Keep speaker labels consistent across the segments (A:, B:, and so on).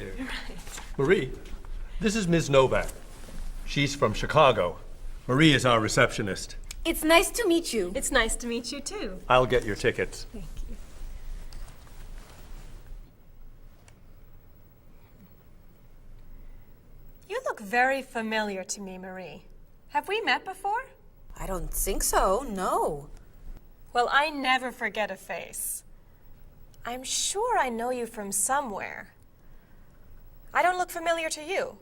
A: there.
B: Right.
A: Marie, this is Ms. Novak. She's from Chicago. Marie is our receptionist.
C: It's nice to meet you.
B: It's nice to meet you, too.
A: I'll get your tickets.
B: Thank you. You look very familiar to me, Marie. Have we met before?
C: I don't think so, no.
B: Well, I never forget a face. I'm sure I know you from somewhere. I don't look familiar to you.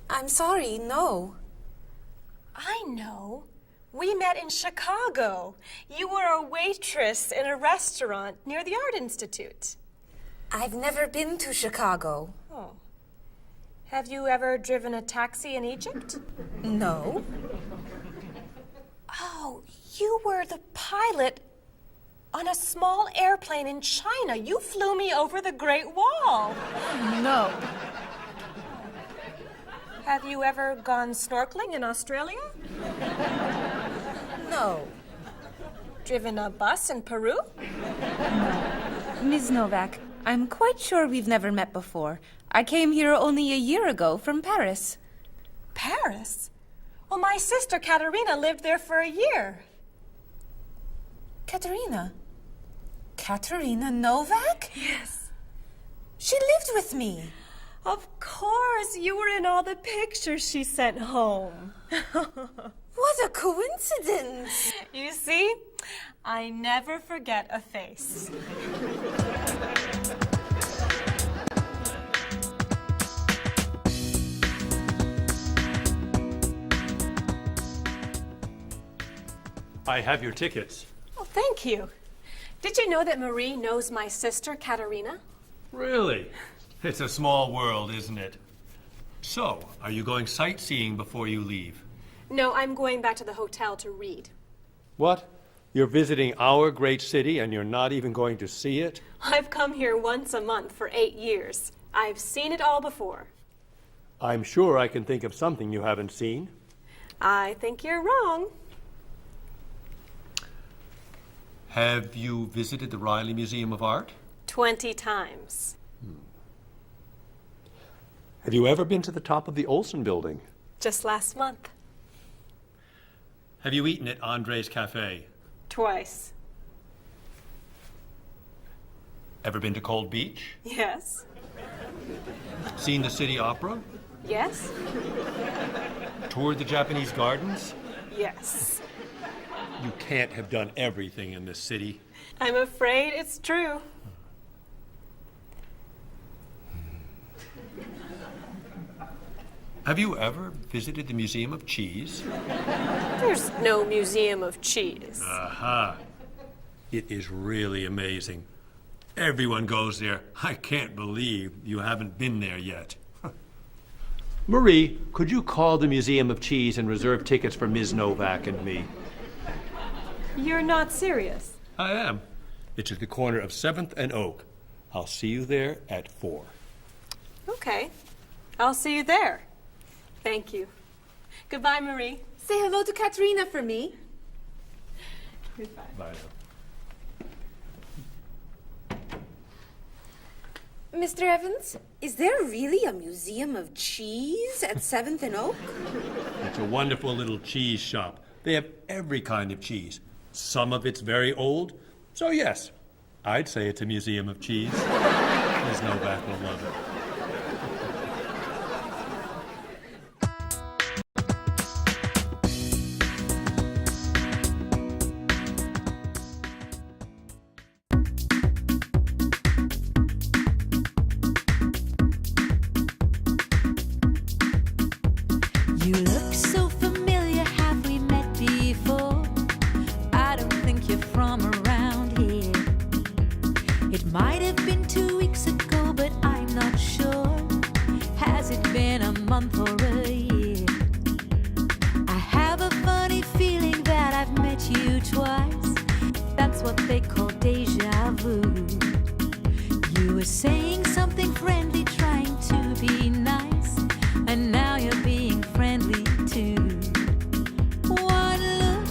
C: I'm sorry, no.
B: I know. We met in Chicago. You were a waitress in a restaurant near the Art Institute.
C: I've never been to Chicago.
B: Oh. Have you ever driven a taxi in Egypt?
C: No.
B: Oh, you were the pilot on a small airplane in China. You flew me over the Great Wall.
C: No.
B: Have you ever gone snorkeling in Australia?
C: No.
B: Driven a bus in Peru?
D: Ms. Novak, I'm quite sure we've never met before. I came here only a year ago from Paris.
B: Paris? Well, my sister Katerina lived there for a year.
C: Katerina? Katerina Novak?
B: Yes.
C: She lived with me.
B: Of course, you were in all the pictures she sent home.
C: What a coincidence.
B: You see, I never forget a face.
A: I have your tickets.
B: Oh, thank you. Did you know that Marie knows my sister Katerina?
A: Really? It's a small world, isn't it? So, are you going sightseeing before you leave?
B: No, I'm going back to the hotel to read.
A: What? You're visiting our great city and you're not even going to see it?
B: I've come here once a month for 8 years. I've seen it all before.
A: I'm sure I can think of something you haven't seen.
B: I think you're wrong.
A: Have you visited the Riley Museum of Art?
B: 20 times.
A: Have you ever been to the top of the Olson Building?
B: Just last month.
A: Have you eaten at Andre's Cafe?
B: Twice.
A: Ever been to Cold Beach?
B: Yes.
A: Seen the City Opera?
B: Yes.
A: Toured the Japanese gardens?
B: Yes.
A: You can't have done everything in this city.
B: I'm afraid it's true.
A: Have you ever visited the Museum of Cheese?
B: There's no museum of cheese.
A: Aha. It is really amazing. Everyone goes there. I can't believe you haven't been there yet. Marie, could you call the Museum of Cheese and reserve tickets for Ms. Novak and me?
B: You're not serious.
A: I am. It's at the corner of 7th and Oak. I'll see you there at 4.
B: Okay. I'll see you there. Thank you. Goodbye, Marie.
C: Say hello to Katerina for me.
B: Goodbye.
A: Bye.
C: Mr. Evans, is there really a museum of cheese at 7th and Oak?
A: It's a wonderful little cheese shop. They have every kind of cheese. Some of it's very old. So yes, I'd say it's a museum of cheese. Ms. Novak will love it.
E: You look so familiar, have we met before? I don't think you're from around here. It might have been 2 weeks ago, but I'm not sure. Has it been a month or a year? I have a funny feeling that I've met you twice. That's what they call deja vu. You were saying something friendly, trying to be nice, and now you're being friendly too. One look,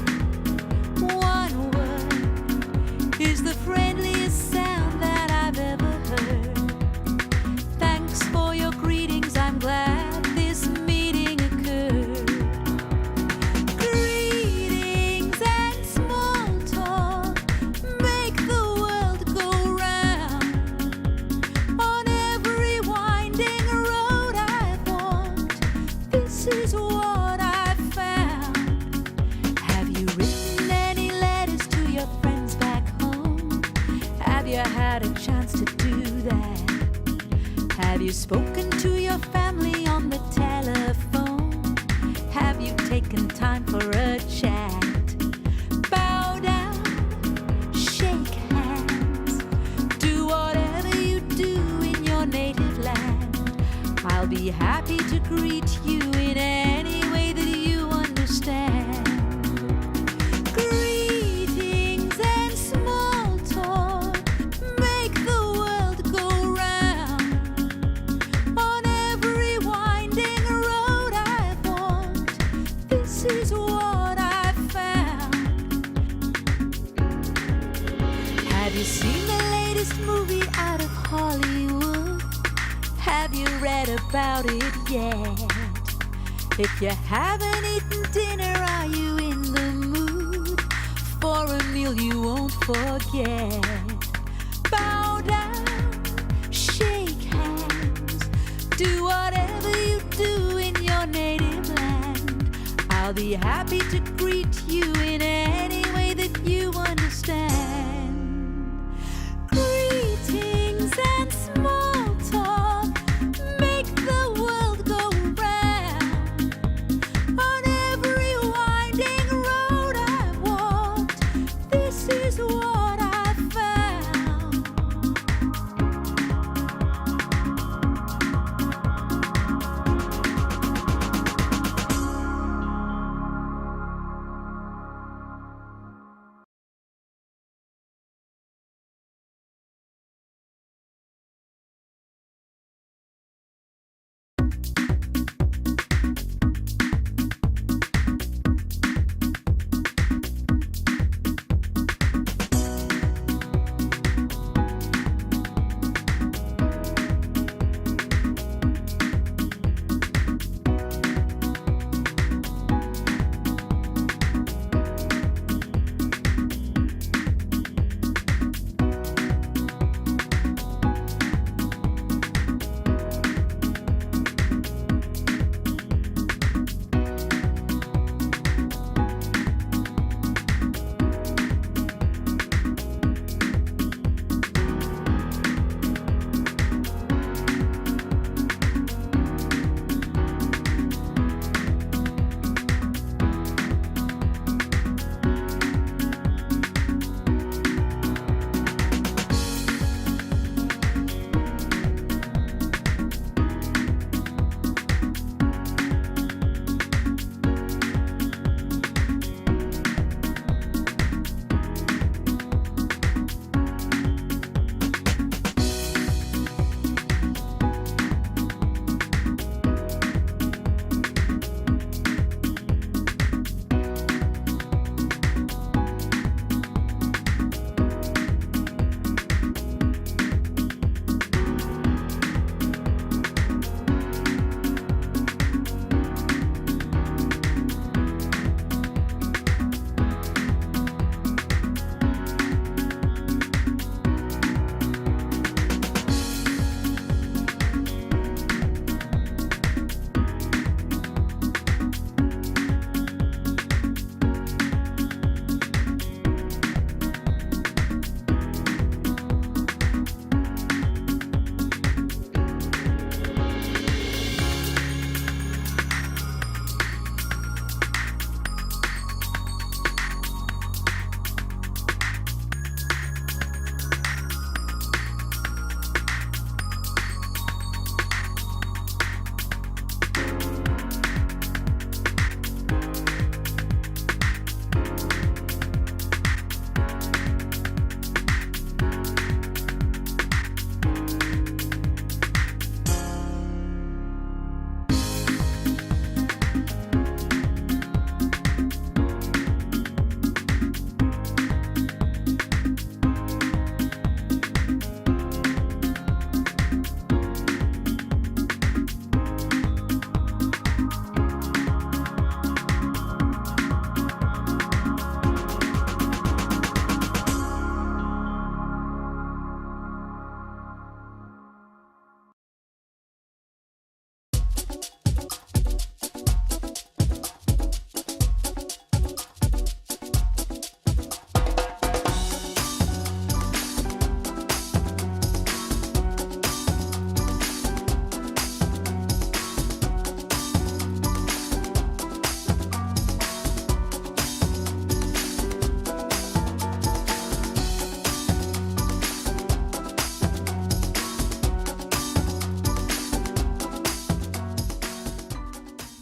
E: one word is the friendliest sound that I've ever heard. Thanks for had a chance to do that? Have you spoken to your family on the telephone? Have you taken time for a chat? Bow down, shake hands, do whatever you do in your native land. I'll be happy to greet you in any way that you understand. Greetings and small talk make the world go round. On every winding road I've walked, this is what I've found. Have you seen the latest movie out of Hollywood? Have you read about it yet? If you haven't eaten dinner, are you in the mood for a meal you won't forget? Bow down, shake hands, do whatever you do in your native land. I'll be happy to greet you in any way that you understand. Greetings and small talk make the world go round. On every winding road I've walked, this is what I've found.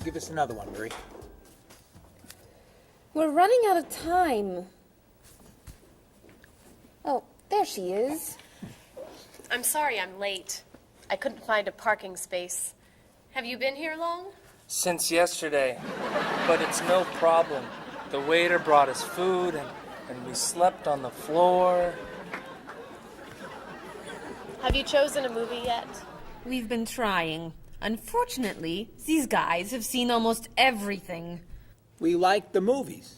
F: Give us another one, Marie.
C: We're running out of time. Oh, there she is.
B: I'm sorry I'm late. I couldn't find a parking space. Have you been here long?
G: Since yesterday, but it's no problem. The waiter brought us food and we slept on the floor.
B: Have you chosen a movie yet?
D: We've been trying. Unfortunately, these guys have seen almost everything.
F: We like the movies.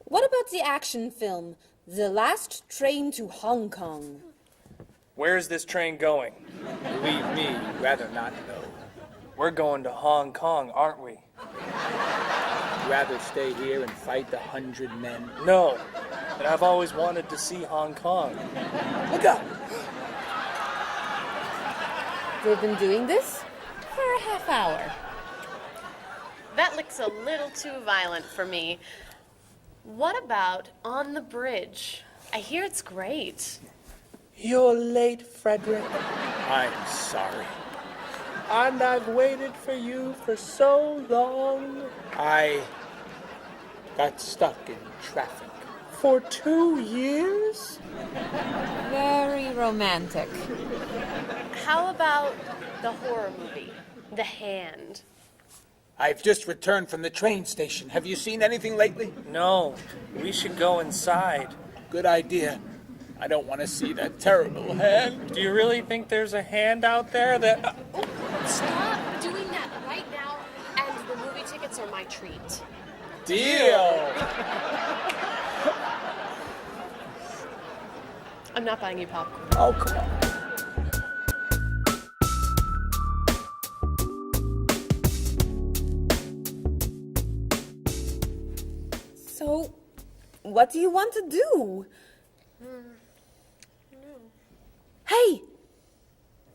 C: What about the action film, The Last Train to Hong Kong?
G: Where's this train going?
F: Believe me, rather not know.
G: We're going to Hong Kong, aren't we?
F: Rather stay here and fight the 100 men.
G: No, but I've always wanted to see Hong Kong.
F: Look out!
C: They've been doing this?
D: For a half hour.
B: That looks a little too violent for me. What about On the Bridge? I hear it's great.
G: You're late, Frederick.
F: I'm sorry.
G: And I've waited for you for so long.
F: I got stuck in traffic.
G: For 2 years?
D: Very romantic.
B: How about the horror movie, The Hand?
F: I've just returned from the train station. Have you seen anything lately?
G: No, we should go inside.
F: Good idea. I don't want to see that terrible hand.
G: Do you really think there's a hand out there that...
B: Stop doing that right now, and the movie tickets are my treat.
F: Deal!
B: I'm not buying you popcorn.
F: Oh, come on.
C: So, what do you want to do? Hey!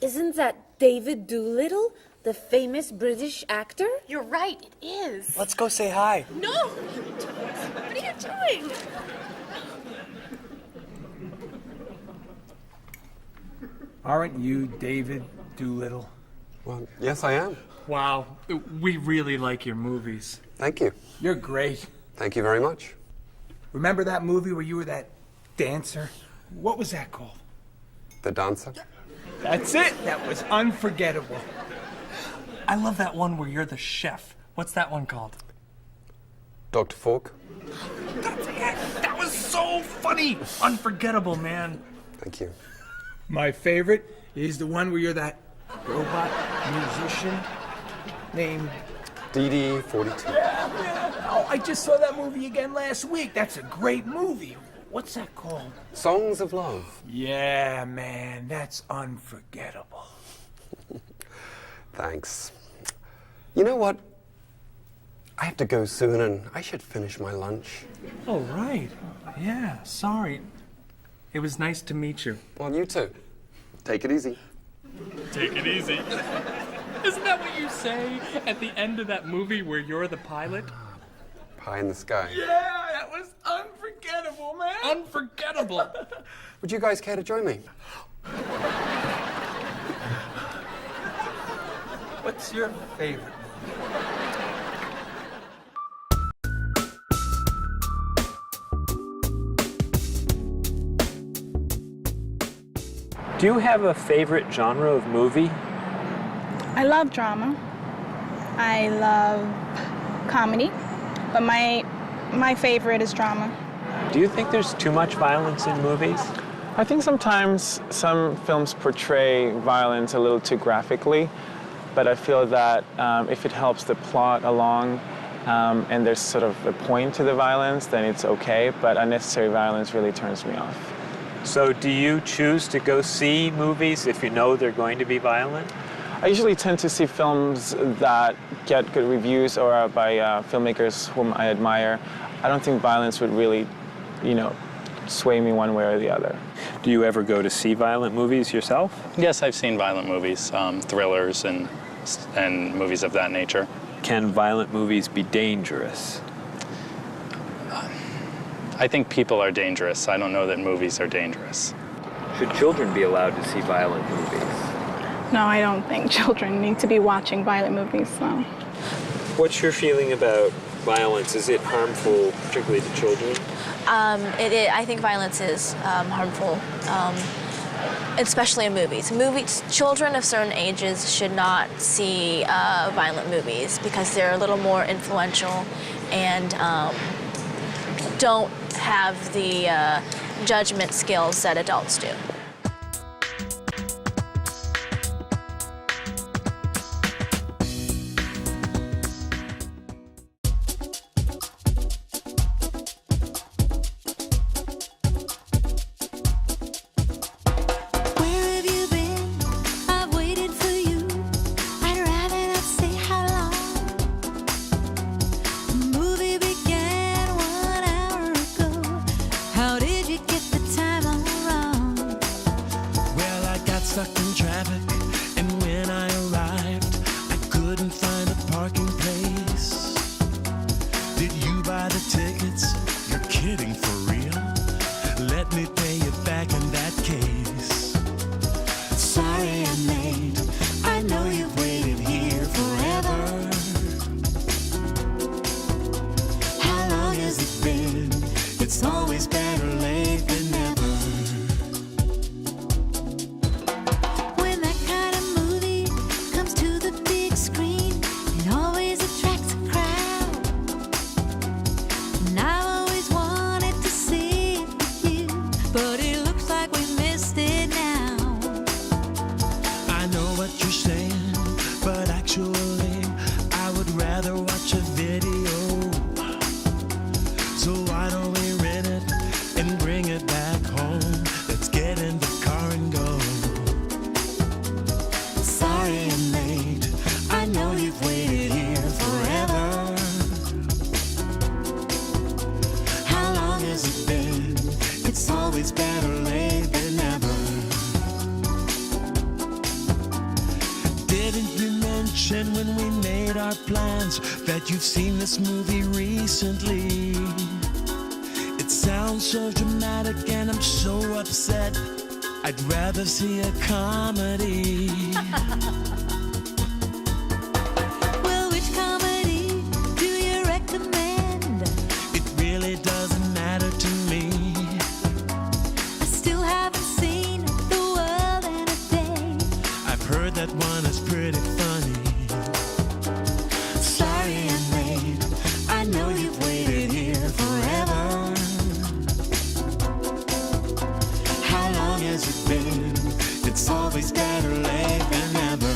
C: Isn't that David Doolittle, the famous British actor?
B: You're right, it is.
G: Let's go say hi.
B: No! What are you doing?
F: Aren't you David Doolittle?
H: Well, yes, I am.
G: Wow, we really like your movies.
H: Thank you.
F: You're great.
H: Thank you very much.
F: Remember that movie where you were that dancer? What was that called?
H: The Dancer?
F: That's it. That was unforgettable.
G: I love that one where you're the chef. What's that one called?
H: Dr. Fork?
G: That's it! That was so funny! Unforgettable, man.
H: Thank you.
F: My favorite is the one where you're that robot musician named...
H: DD-42.
F: Oh, I just saw that movie again last week. That's a great movie. What's that called?
H: Songs of Love.
F: Yeah, man, that's unforgettable.
H: Thanks. You know what? I have to go soon and I should finish my lunch.
G: Oh, right. Yeah, sorry. It was nice to meet you.
H: Well, you too. Take it easy.
G: Take it easy. Isn't that what you say at the end of that movie where you're the pilot?
H: Pie in the sky.
F: Yeah, that was unforgettable, man.
G: Unforgettable.
H: Would you guys care to join me?
F: What's your favorite?
I: Do you have a favorite genre of movie?
J: I love drama. I love comedy, but my favorite is drama.
I: Do you think there's too much violence in movies?
K: I think sometimes some films portray violence a little too graphically, but I feel that if it helps the plot along and there's sort of a point to the violence, then it's okay, but unnecessary violence really turns me off.
I: So do you choose to go see movies if you know they're going to be violent?
K: I usually tend to see films that get good reviews or are by filmmakers whom I admire. I don't think violence would really, sway me one way or the other.
I: Do you ever go to see violent movies yourself?
L: Yes, I've seen violent movies, thrillers and movies of that nature.
I: Can violent movies be dangerous?
L: I think people are dangerous. I don't know that movies are dangerous.
I: Should children be allowed to see violent movies?
J: No, I don't think children need to be watching violent movies, no.
I: What's your feeling about violence? Is it harmful, particularly to children?
B: I think violence is harmful, especially in movies. Children of certain ages should not see violent movies because they're a little more influential and don't have the judgment skills that adults do.
E: Where have you been? I've waited for you. I'd rather not say how long. The movie began 1 hour ago. How did you get the time all wrong?
M: Well, I got stuck in traffic, and when I arrived, I couldn't find a parking place. Did you buy the tickets? You're kidding for real? Let me pay you back in that case. Sorry I'm late. I know you've waited here forever. How long has it been? It's always better late than never.
E: When that kind of movie comes to the big screen, it always attracts a crowd. And I've always wanted to see it with you, but it looks like we missed it now.
M: I know what you're saying, but actually, I would rather watch a video. So why don't we rent it and bring it back home? Let's get in the car and go. Sorry I'm late. I know you've waited here forever. How long has it been? It's always better late than never. Didn't you mention when we made our plans that you've seen this movie recently? It sounds so dramatic and I'm so upset. I'd rather see a comedy.
E: Well, which comedy do you recommend?
M: It really doesn't matter to me.
E: I still haven't seen The World in a Day.
M: I've heard that one is pretty funny. Sorry I'm late. I know you've waited here forever. How long has it been? It's always better late than never.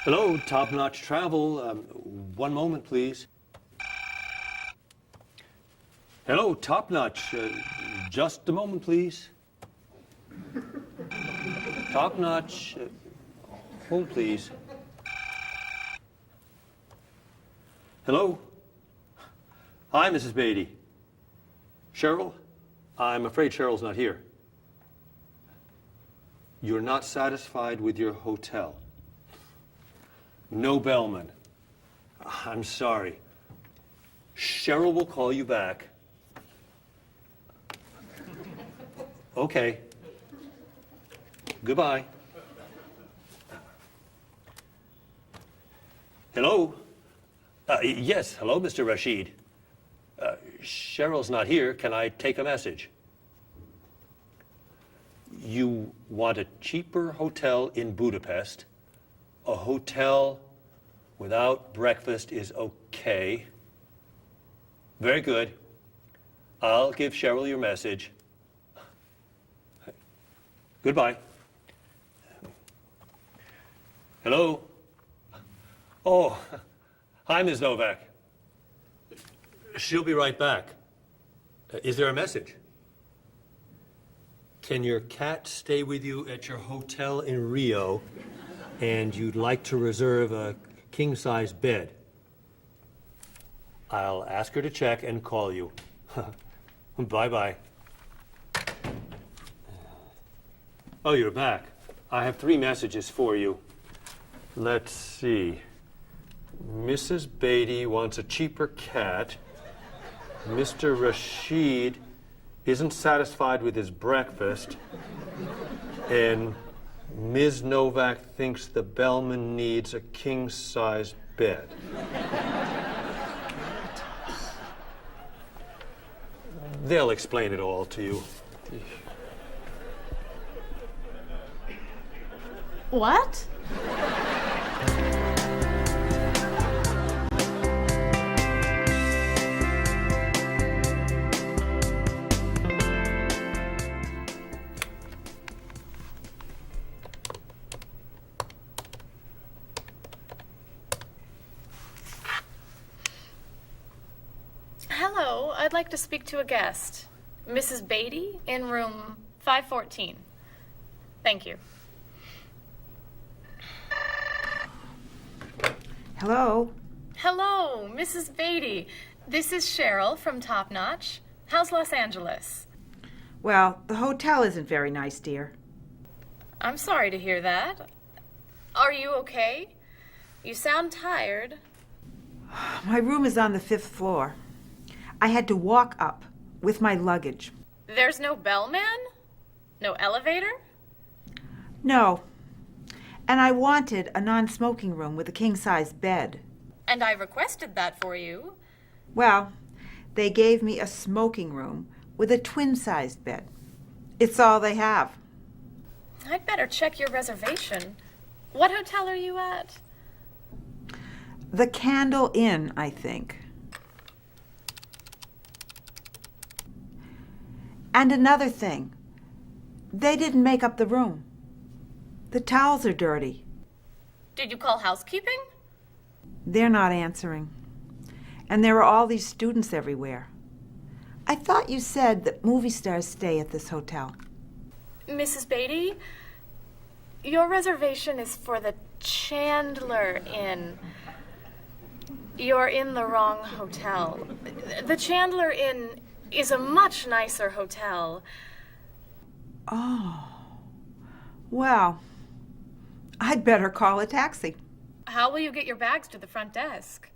A: Hello, Top Notch Travel. One moment, please. Hello, Top Notch. Just a moment, please. Top Notch. Hold, please. Hello? Hi, Mrs. Beatty. Cheryl? I'm afraid Cheryl's not here. You're not satisfied with your hotel? No bellman. I'm sorry. Cheryl will call you back. Okay. Goodbye. Hello? Yes, hello, Mr. Rashid. Cheryl's not here. Can I take a message? You want a cheaper hotel in Budapest. A hotel without breakfast is okay. Very good. I'll give Cheryl your message. Goodbye. Hello? Oh, hi, Ms. Novak. She'll be right back. Is there a message? Can your cat stay with you at your hotel in Rio, and you'd like to reserve a king-size bed? I'll ask her to check and call you. Bye-bye. Oh, you're back. I have 3 messages for you. Let's see. Mrs. Beatty wants a cheaper cat. Mr. Rashid isn't satisfied with his breakfast. And Ms. Novak thinks the bellman needs a king-size bed. They'll explain it all to you.
B: What?
N: Hello, I'd like to speak to a guest. Mrs. Beatty in room 514. Thank you.
O: Hello?
N: Hello, Mrs. Beatty. This is Cheryl from Top Notch. How's Los Angeles?
O: Well, the hotel isn't very nice, dear.
N: I'm sorry to hear that. Are you okay? You sound tired.
O: My room is on the 5th floor. I had to walk up with my luggage.
N: There's no bellman? No elevator?
O: No. And I wanted a non-smoking room with a king-size bed.
N: And I requested that for you.
O: Well, they gave me a smoking room with a twin-sized bed. It's all they have.
N: I'd better check your reservation. What hotel are you at?
O: The Candle Inn, I think. And another thing, they didn't make up the room. The towels are dirty.
N: Did you call housekeeping?
O: They're not answering. And there are all these students everywhere. I thought you said that movie stars stay at this hotel.
N: Mrs. Beatty, your reservation is for the Chandler Inn. You're in the wrong hotel. The Chandler Inn is a much nicer hotel.
O: Oh. Well, I'd better call a taxi.
N: How will you get your bags to the front desk?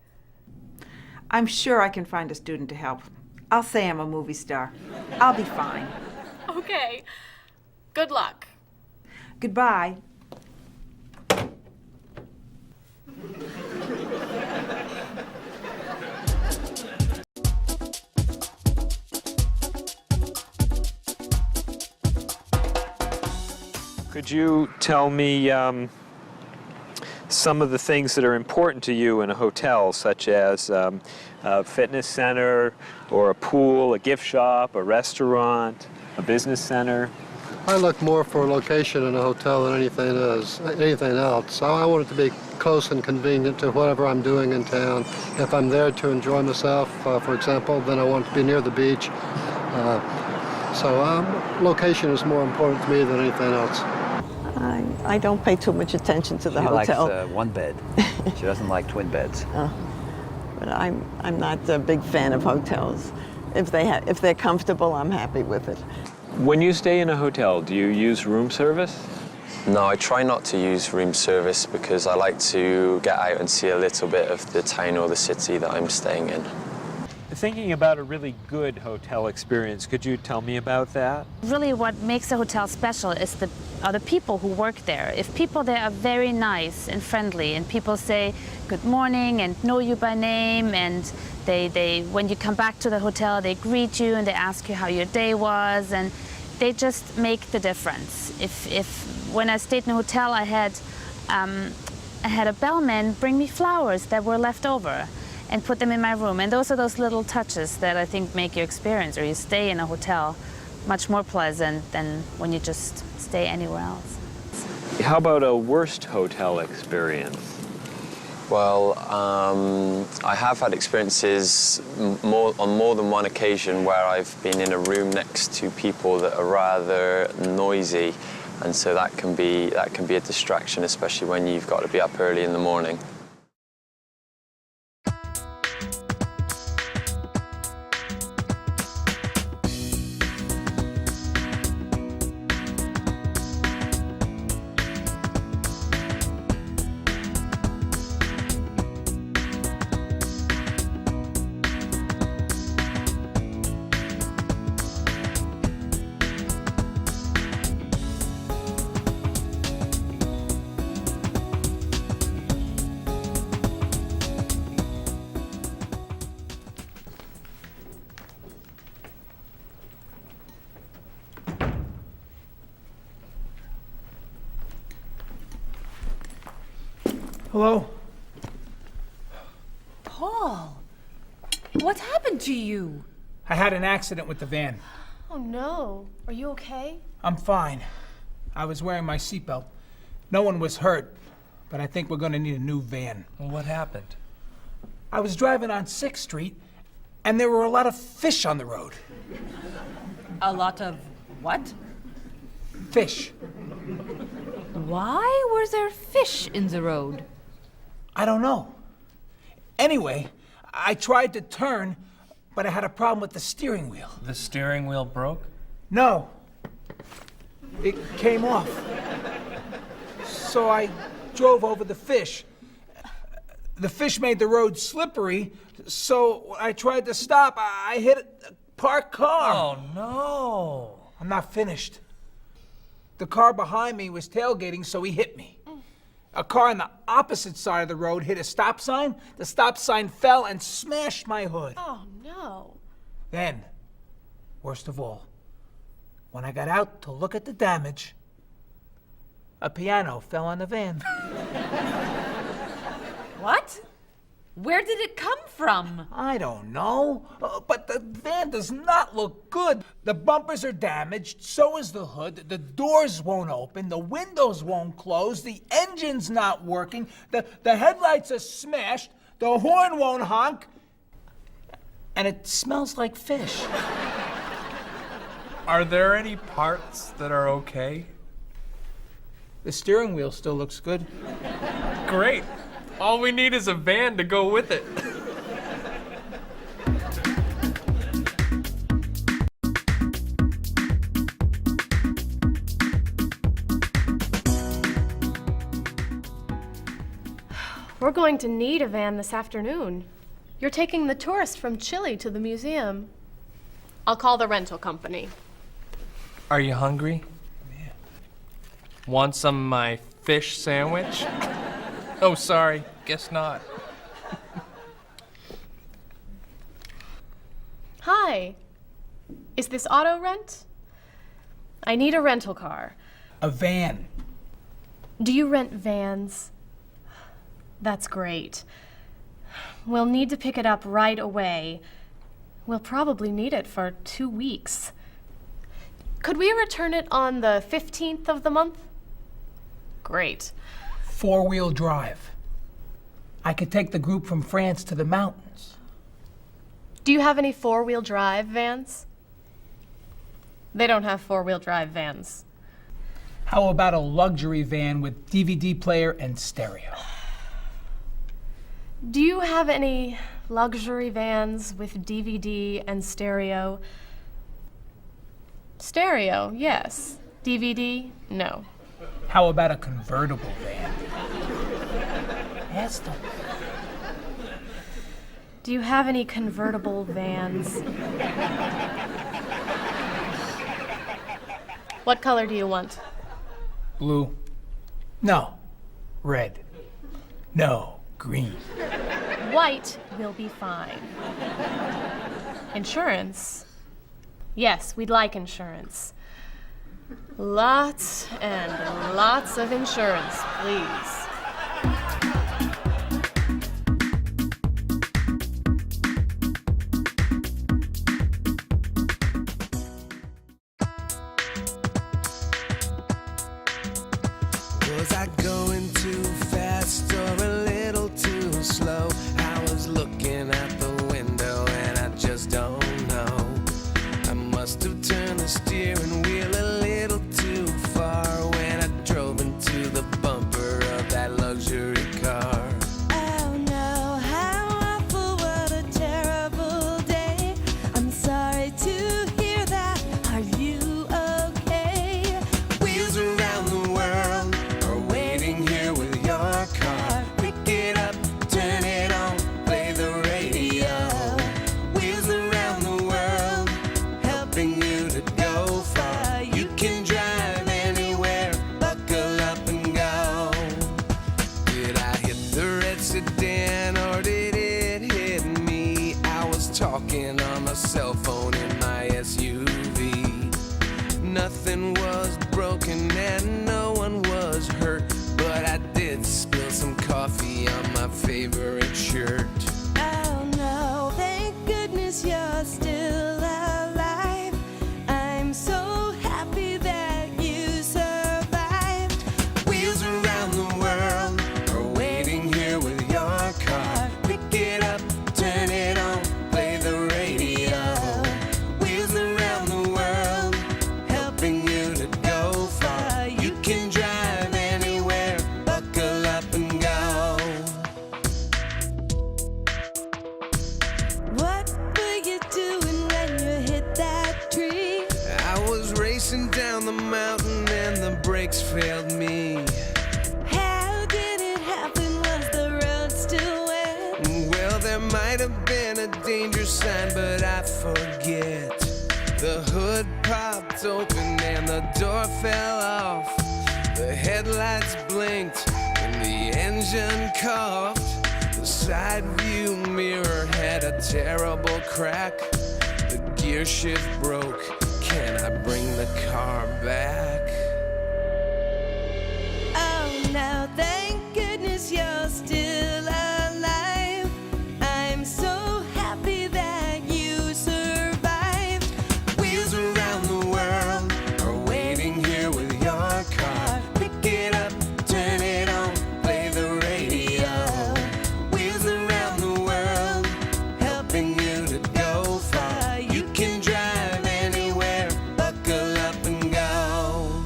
O: I'm sure I can find a student to help. I'll say I'm a movie star. I'll be fine.
N: Okay. Good luck.
O: Goodbye.
I: Could you tell me some of the things that are important to you in a hotel, such as a fitness center, or a pool, a gift shop, a restaurant, a business center?
P: I look more for a location in a hotel than anything else. I want it to be close and convenient to whatever I'm doing in town. If I'm there to enjoy myself, for example, then I want to be near the beach. Location is more important to me than anything else.
Q: I don't pay too much attention to the
R: She
Q: hotel.
R: likes one bed. She doesn't like twin beds.
Q: But I'm not a big fan of hotels. If they're comfortable, I'm happy with it.
I: When you stay in a hotel, do you use room service?
S: No, I try not to use room service because I like to get out and see a little bit of the town or the city that I'm staying in.
I: Thinking about a really good hotel experience, could you tell me about that?
T: Really what makes a hotel special is are the people who work there. If people there are very nice and friendly and people say good morning and know you by name, and they when you come back to the hotel, they greet you and they ask you how your day was, and they just make the difference. If when I stayed in a hotel, I had a bellman bring me flowers that were left over and put them in my room. And those are those little touches that I think make your experience, or you stay in a hotel, much more pleasant than when you just stay anywhere else.
I: How about a worst hotel experience?
S: Well, I have had experiences on more than one occasion where I've been in a room next to people that are rather noisy, and so that can be a distraction, especially when you've got to be up early in the morning.
F: Hello?
D: Paul, what happened to you?
F: I had an accident with the van.
N: Oh no. Are you okay?
F: I'm fine. I was wearing my seatbelt. No one was hurt, but I think we're gonna need a new van.
G: Well, what happened?
F: I was driving on 6th Street, and there were a lot of fish on the road.
D: A lot of what?
F: Fish.
D: Why were there fish in the road?
F: I don't know. Anyway, I tried to turn, but I had a problem with the steering wheel.
G: The steering wheel broke?
F: No. It came off. So I drove over the fish. The fish made the road slippery, so when I tried to stop, I hit a parked car.
G: Oh, no.
F: I'm not finished. The car behind me was tailgating, so he hit me. A car on the opposite side of the road hit a stop sign. The stop sign fell and smashed my hood.
N: Oh no.
F: Then, worst of all, when I got out to look at the damage, a piano fell on the van.
D: What? Where did it come from?
F: I don't know, but the van does not look good. The bumpers are damaged, so is the hood, the doors won't open, the windows won't close, the engine's not working, the headlights are smashed, the horn won't honk, and it smells like fish.
G: Are there any parts that are okay?
F: The steering wheel still looks good.
G: Great. All we need is a van to go with it.
N: We're going to need a van this afternoon. You're taking the tourist from Chile to the museum. I'll call the rental company.
G: Are you hungry? Yeah. Want some of my fish sandwich? Oh, sorry. Guess not.
N: Hi. Is this auto rent? I need a rental car.
F: A van.
N: Do you rent vans? That's great. We'll need to pick it up right away. We'll probably need it for 2 weeks. Could we return it on the 15th of the month? Great.
F: 4-wheel drive. I could take the group from France to the mountains.
N: Do you have any 4-wheel drive vans? They don't have 4-wheel drive vans.
F: How about a luxury van with DVD player and stereo?
N: Do you have any luxury vans with DVD and stereo? Stereo, yes. DVD, no.
F: How about a convertible van? Ask them.
N: Do you have any convertible vans? What color do you want?
F: Blue. No. Red. No. Green.
N: White will be fine. Insurance? Yes, we'd like insurance. Lots and lots of insurance, please.
M: Was I going too fast or a little too slow? I was looking out the window and I just don't know. I must have turned the steering wheel a little too far when I drove into the bumper of that luxury car.
E: Oh no, how awful, what a terrible day. I'm sorry to hear that. Are you okay?
M: Wheels around the world are waiting here with your car. Pick it up, turn it on, play the radio. Wheels around the world, helping you to go far. You can drive anywhere, buckle up and go. Did I hit the red sedan or did it hit me? I was talking on my cell phone in my SUV. Nothing was broken and no one was hurt, but I did spill some coffee on my favorite shirt.
E: Oh no, thank goodness you're still alive. I'm so happy that you survived.
M: Wheels around the world are waiting here with your car. Pick it up, turn it on, play the radio. Wheels around the world, helping you to go far. You can drive anywhere, buckle up and go.
E: What were you doing when you hit that tree?
M: I was racing down the mountain and the brakes failed me.
E: How did it happen? Was the road still wet?
M: Well, there might have been a danger sign, but I forget. The hood popped open and the door fell off. The headlights blinked and the engine coughed. The side view mirror had a terrible crack. The gear shift broke. Can I bring the car back?
E: Oh no, thank goodness you're still alive. I'm so happy that you survived.
M: Wheels around the world are waiting here with your car. Pick it up, turn it on, play the radio. Wheels around the world, helping you to go far. You can drive anywhere, buckle up and go.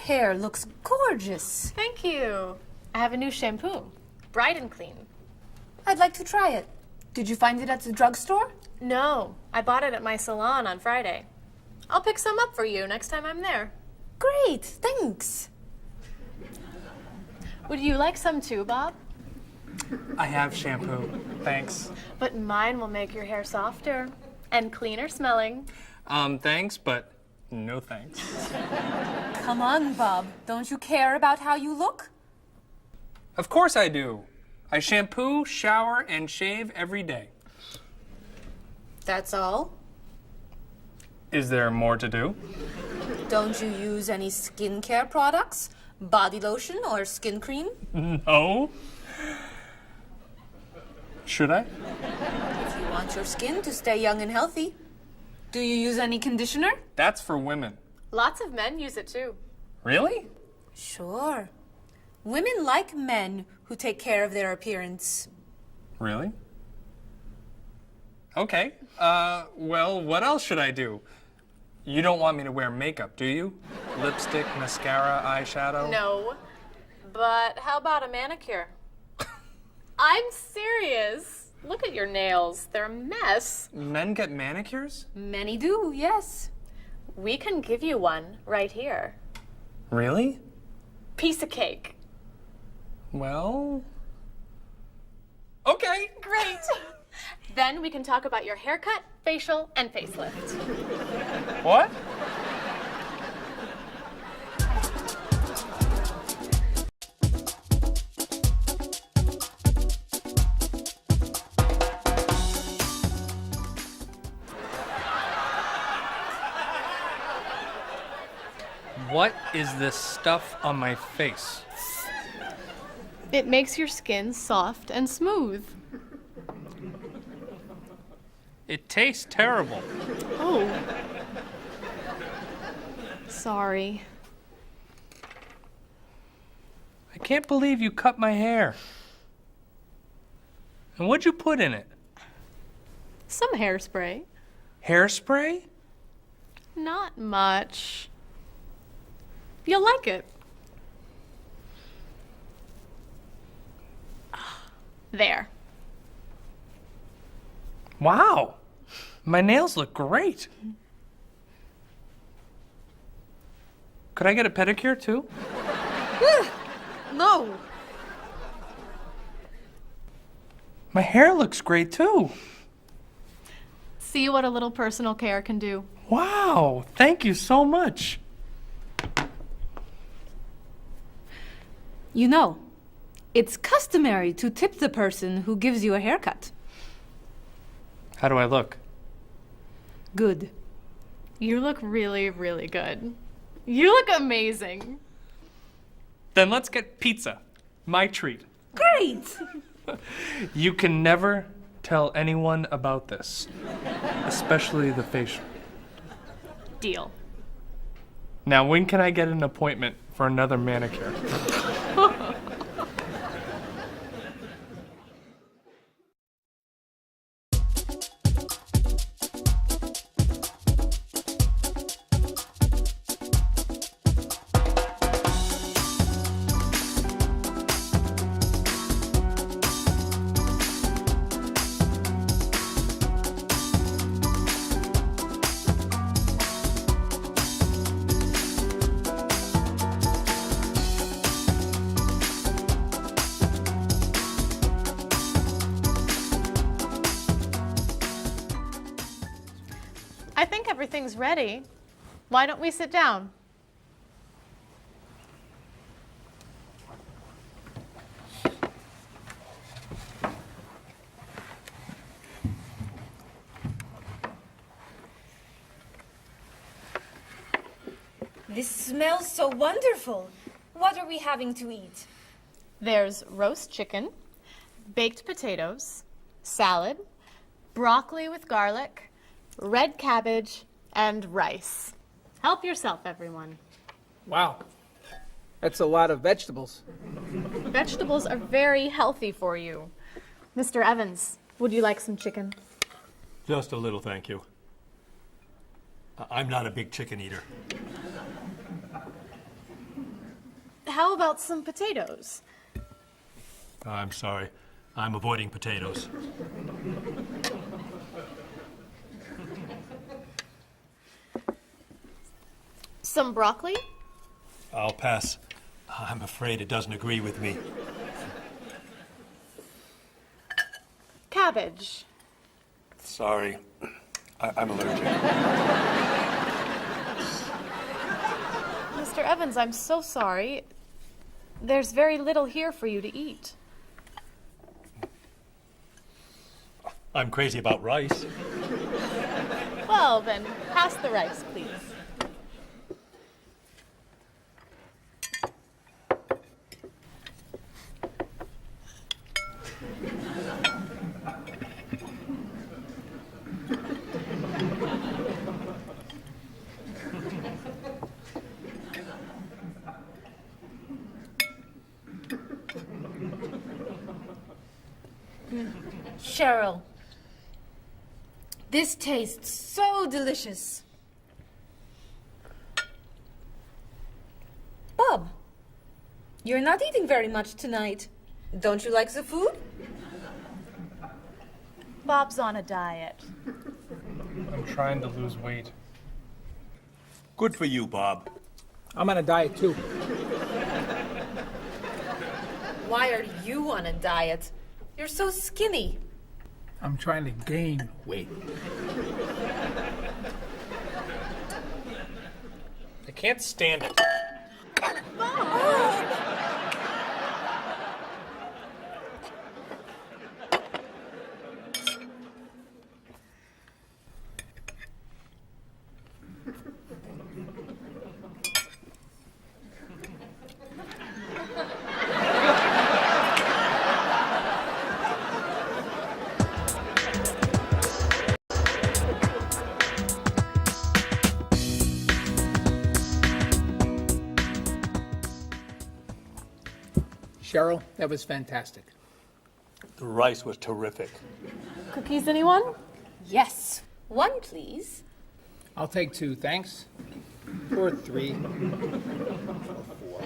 C: hair looks gorgeous.
N: Thank you. I have a new shampoo, Bright and Clean.
C: I'd like to try it. Did you find it at the drugstore?
N: No, I bought it at my salon on Friday. I'll pick some up for you next time I'm there.
C: Great, thanks.
N: Would you like some too, Bob?
G: I have shampoo. Thanks.
N: But mine will make your hair softer and cleaner smelling.
G: Thanks, but no thanks.
C: Come on, Bob. Don't you care about how you look?
G: Of course I do. I shampoo, shower, and shave every day.
C: That's all?
G: Is there more to do?
C: Don't you use any skincare products? Body lotion or skin cream?
G: No. Should I?
C: If you want your skin to stay young and healthy. Do you use any conditioner?
G: That's for women.
N: Lots of men use it too.
G: Really?
C: Sure. Women like men who take care of their appearance.
G: Really? Okay. Well, what else should I do? You don't want me to wear makeup, do you? Lipstick, mascara, eyeshadow?
N: No. But how about a manicure? I'm serious. Look at your nails. They're a mess.
G: Men get manicures?
C: Many do, yes.
N: We can give you one right here.
G: Really?
N: Piece of cake.
G: Well... Okay.
N: Great. Then we can talk about your haircut, facial, and facelift.
G: What? What is this stuff on my face?
N: It makes your skin soft and smooth.
G: It tastes terrible.
N: Oh. Sorry.
G: I can't believe you cut my hair. And what'd you put in it?
N: Some hairspray.
G: Hairspray?
N: Not much. You'll like it. There.
G: Wow. My nails look great. Could I get a pedicure too?
C: No.
G: My hair looks great too.
N: See what a little personal care can do.
G: Wow. Thank you so much.
C: You know, it's customary to tip the person who gives you a haircut.
G: How do I look?
C: Good.
N: You look really, really good. You look amazing.
G: Then let's get pizza. My treat.
C: Great!
G: You can never tell anyone about this, especially the facial.
N: Deal.
G: Now, when can I get an appointment for another manicure?
N: I think everything's ready. Why don't we sit down?
C: This smells so wonderful. What are we having to eat?
N: There's roast chicken, baked potatoes, salad, broccoli with garlic, red cabbage, and rice. Help yourself, everyone.
F: Wow. That's a lot of vegetables.
N: Vegetables are very healthy for you. Mr. Evans, would you like some chicken?
A: Just a little, thank you. I'm not a big chicken eater.
N: How about some potatoes?
A: I'm sorry. I'm avoiding potatoes.
N: Some broccoli?
A: I'll pass. I'm afraid it doesn't agree with me.
N: Cabbage.
A: Sorry. I'm allergic.
N: Mr. Evans, I'm so sorry. There's very little here for you to eat.
A: I'm crazy about rice.
N: Well, then, pass the rice, please.
C: Cheryl, this tastes so delicious.
D: Bob, you're not eating very much tonight. Don't you like the food?
N: Bob's on a diet.
G: I'm trying to lose weight.
A: Good for you, Bob.
F: I'm on a diet too.
D: Why are you on a diet? You're so skinny.
F: I'm trying to gain weight.
G: I can't stand it.
F: Cheryl, that was fantastic.
A: The rice was terrific.
N: Cookies, anyone?
D: Yes. One, please.
F: I'll take 2, thanks. Or 3. Or 4.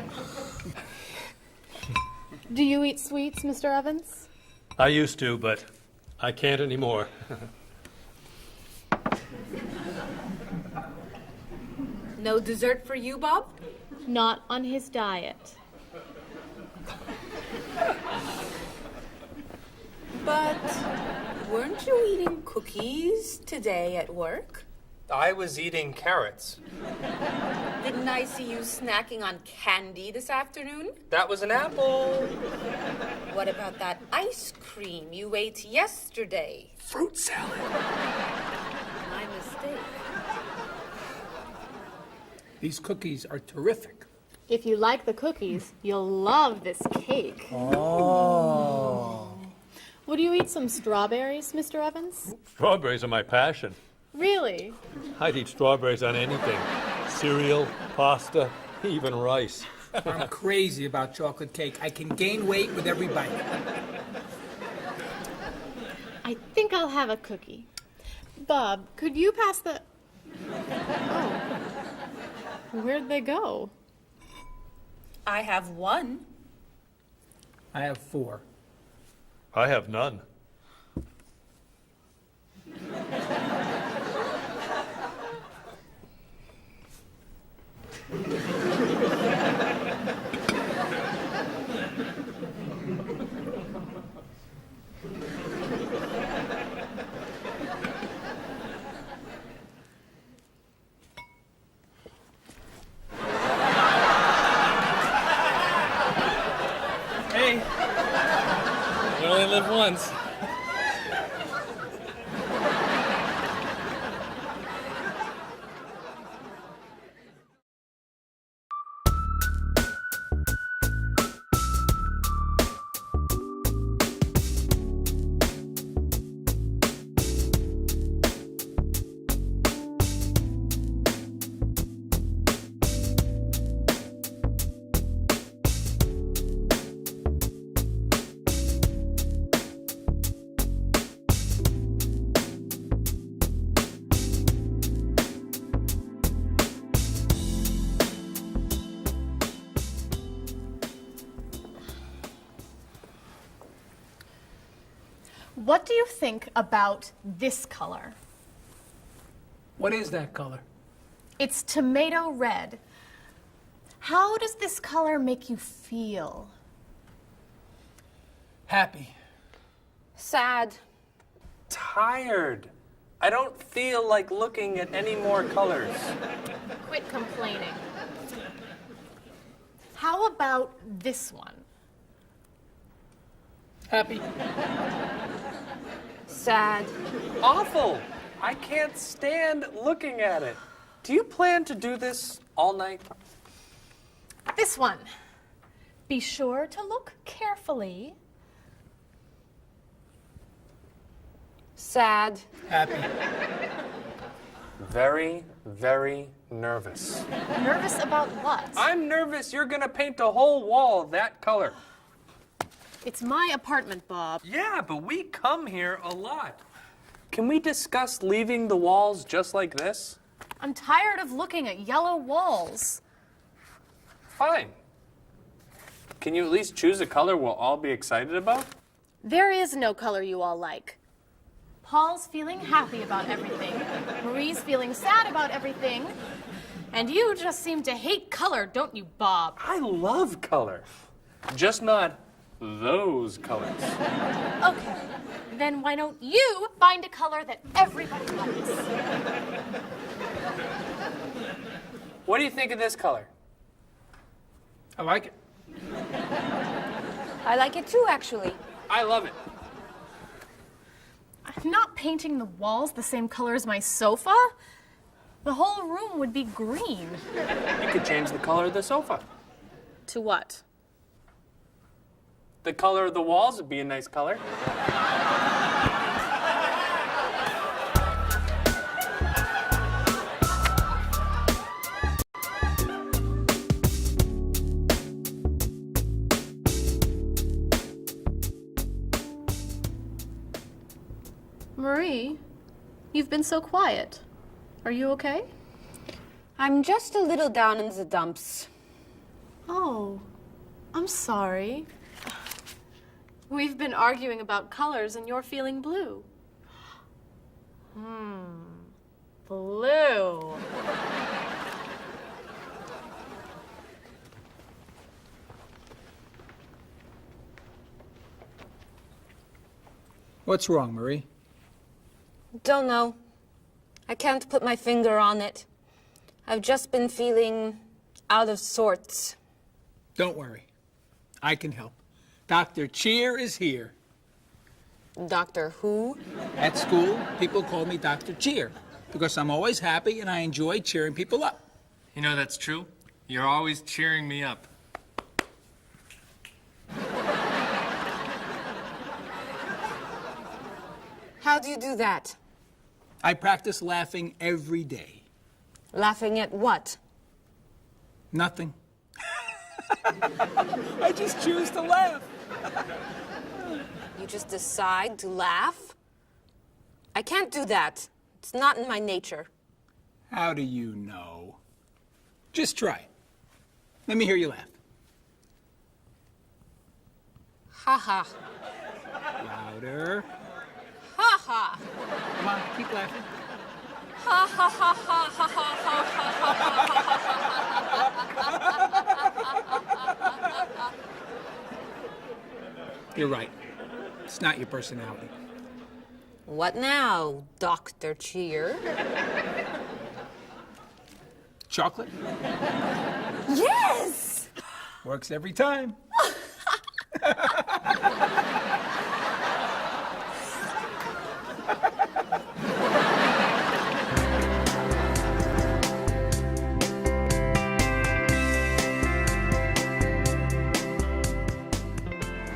N: Do you eat sweets, Mr. Evans?
A: I used to, but I can't anymore.
D: No dessert for you, Bob?
N: Not on his diet.
D: But weren't you eating cookies today at work?
G: I was eating carrots.
D: Didn't I see you snacking on candy this afternoon?
G: That was an apple.
D: What about that ice cream you ate yesterday?
A: Fruit salad.
D: My mistake.
F: These cookies are terrific.
N: If you like the cookies, you'll love this cake.
F: Oh.
N: Would you eat some strawberries, Mr. Evans?
A: Strawberries are my passion.
N: Really?
A: I'd eat strawberries on anything. Cereal, pasta, even rice.
F: I'm crazy about chocolate cake. I can gain weight with every bite.
N: I think I'll have a cookie. Bob, could you pass the... Oh. Where'd they go?
D: I have 1.
F: I have 4.
A: I have none.
G: Hey, you only live once.
N: What do you think about this color?
F: What is that color?
N: It's tomato red. How does this color make you feel?
F: Happy.
G: Sad. Tired. I don't feel like looking at any more colors.
N: Quit complaining. How about this one?
F: Happy.
G: Sad. Awful. I can't stand looking at it. Do you plan to do this all night?
N: This one. Be sure to look carefully.
G: Sad.
F: Happy.
G: Very, very nervous.
N: Nervous about what?
G: I'm nervous you're gonna paint a whole wall that color.
N: It's my apartment, Bob.
G: Yeah, but we come here a lot. Can we discuss leaving the walls just like this?
N: I'm tired of looking at yellow walls.
G: Fine. Can you at least choose a color we'll all be excited about?
N: There is no color you all like. Paul's feeling happy about everything. Marie's feeling sad about everything. And you just seem to hate color, don't you, Bob?
G: I love color. Just not those colors.
N: Okay, then why don't you find a color that everybody likes?
G: What do you think of this color?
F: I like it.
C: I like it too, actually.
G: I love it.
N: I'm not painting the walls the same color as my sofa. The whole room would be green.
G: You could change the color of the sofa.
N: To what?
G: The color of the walls would be a nice color.
N: Marie, you've been so quiet. Are you okay?
C: I'm just a little down in the dumps.
N: Oh, I'm sorry. We've been arguing about colors and you're feeling blue. Blue.
F: What's wrong, Marie?
C: Don't know. I can't put my finger on it. I've just been feeling out of sorts.
F: Don't worry. I can help. Dr. Cheer is here.
C: Doctor who?
F: At school, people call me Dr. Cheer because I'm always happy and I enjoy cheering people up.
G: You know that's true. You're always cheering me up.
C: How do you do that?
F: I practice laughing every day.
C: Laughing at what?
F: Nothing. I just choose to laugh.
C: You just decide to laugh? I can't do that. It's not in my nature.
F: How do you know? Just try it. Let me hear you laugh.
C: Ha ha.
F: Louder.
C: Ha ha.
F: Come on, keep laughing.
C: Ha ha ha ha ha ha.
F: You're right. It's not your personality.
C: What now, Dr. Cheer?
F: Chocolate?
C: Yes!
F: Works every time.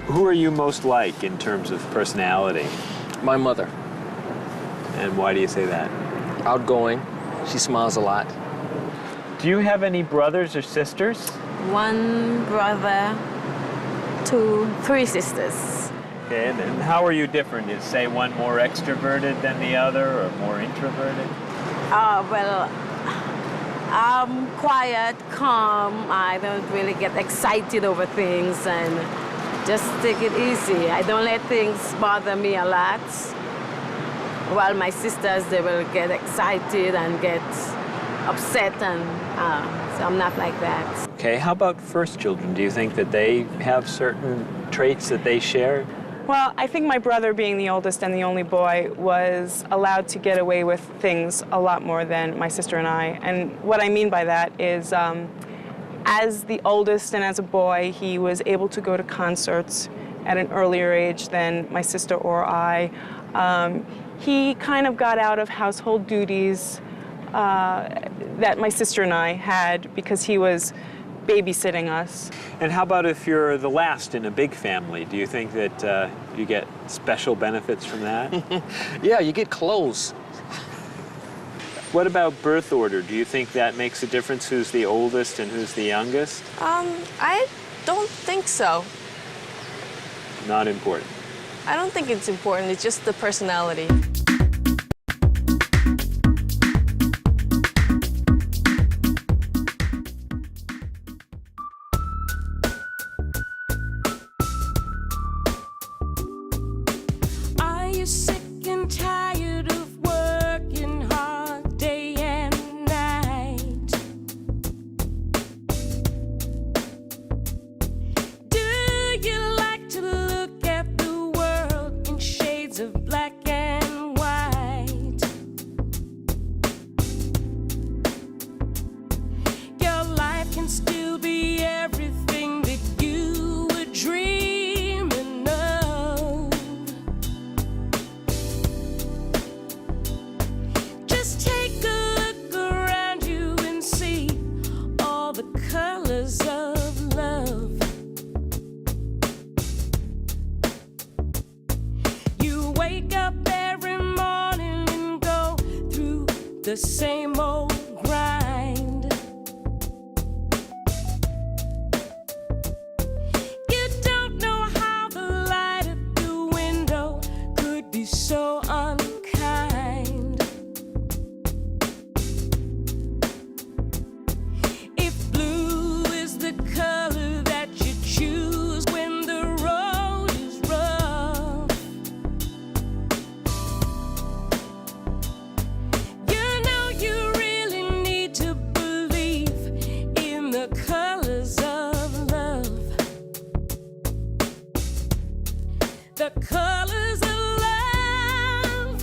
I: Who are you most like in terms of personality?
U: My mother.
I: And why do you say that?
U: Outgoing. She smiles a lot.
I: Do you have any brothers or sisters?
V: One brother, three sisters.
I: Okay, and then how are you different? Is, say, one more extroverted than the other or more introverted?
V: Well, I'm quiet, calm. I don't really get excited over things, and just take it easy. I don't let things bother me a lot. While my sisters, they will get excited and get upset, and so I'm not like that.
I: Okay, how about first children? Do you think that they have certain traits that they share?
H: Well, I think my brother, being the oldest and the only boy, was allowed to get away with things a lot more than my sister and I. And what I mean by that is, as the oldest and as a boy, he was able to go to concerts at an earlier age than my sister or I. He kind of got out of household duties that my sister and I had because he was babysitting us.
I: And how about if you're the last in a big family? Do you think that you get special benefits from that?
U: Yeah, you get clothes.
I: What about birth order? Do you think that makes a difference who's the oldest and who's the youngest?
K: I don't think so.
I: Not important.
K: I don't think it's important. It's just the personality.
E: Are you sick and tired of working hard day and night? Do you like to look at the world in shades of black and white? Your life can still be everything that you were dreaming of. Just take a look around you and see all the colors of love. You wake up every morning and go through the same old grind. You don't know how the light at the window could be so unkind. If blue is the color that you choose when the road is rough, you know you really need to believe in the colors of love. The colors of love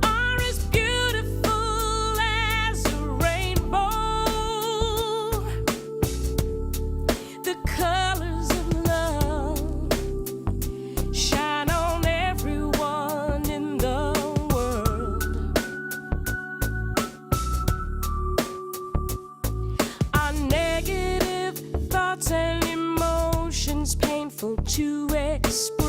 E: are as beautiful as a rainbow. The colors of love shine on everyone in the world. Our negative thoughts and emotions painful to express.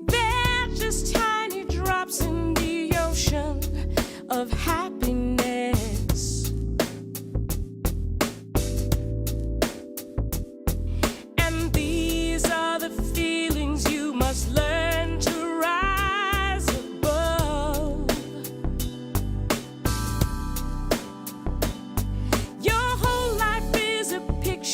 E: They're just tiny drops in the ocean of happiness. And these are the feelings you must learn to rise above. Your whole life is a picture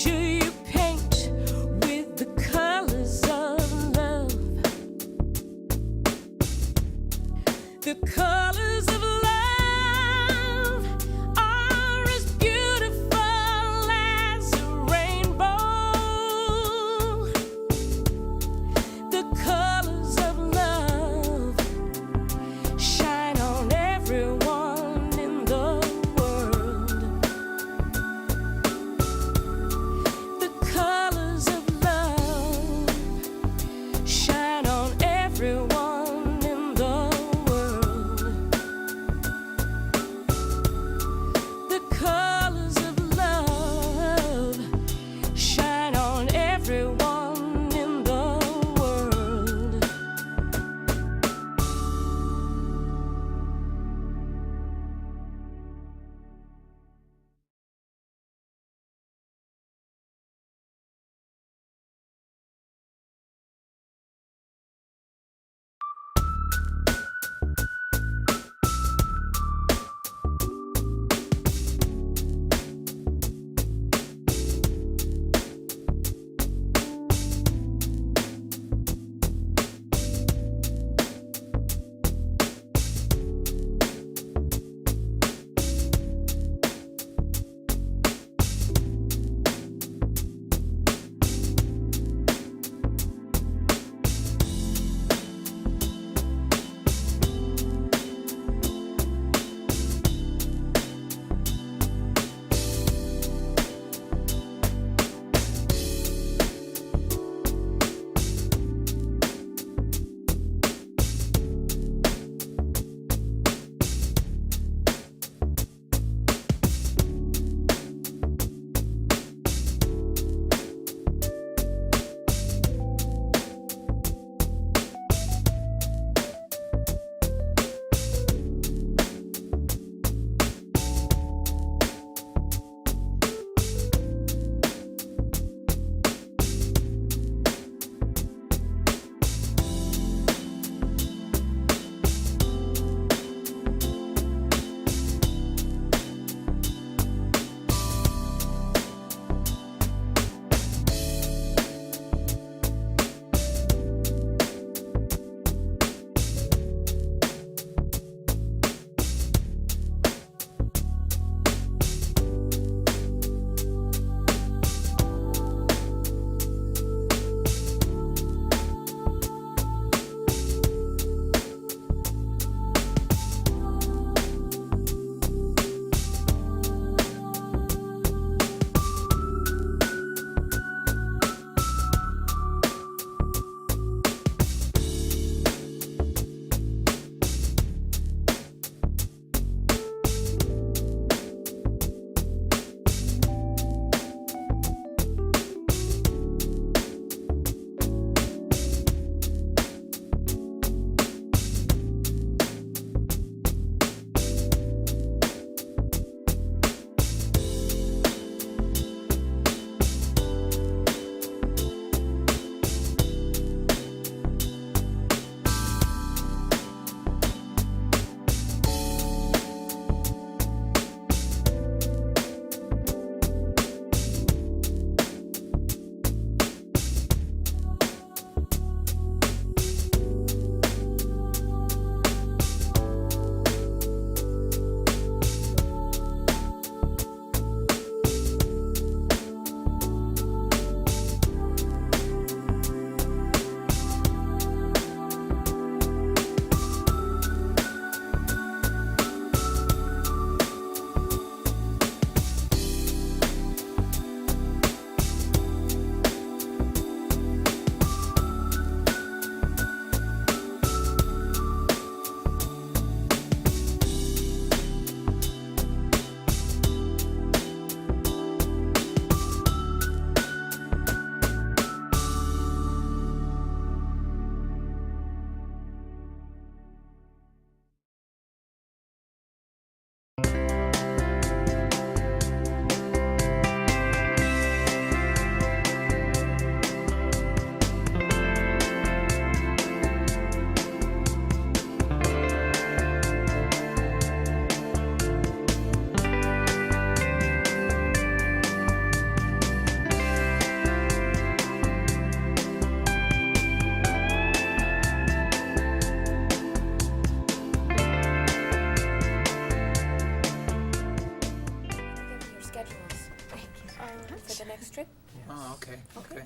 F: Oh, okay, okay.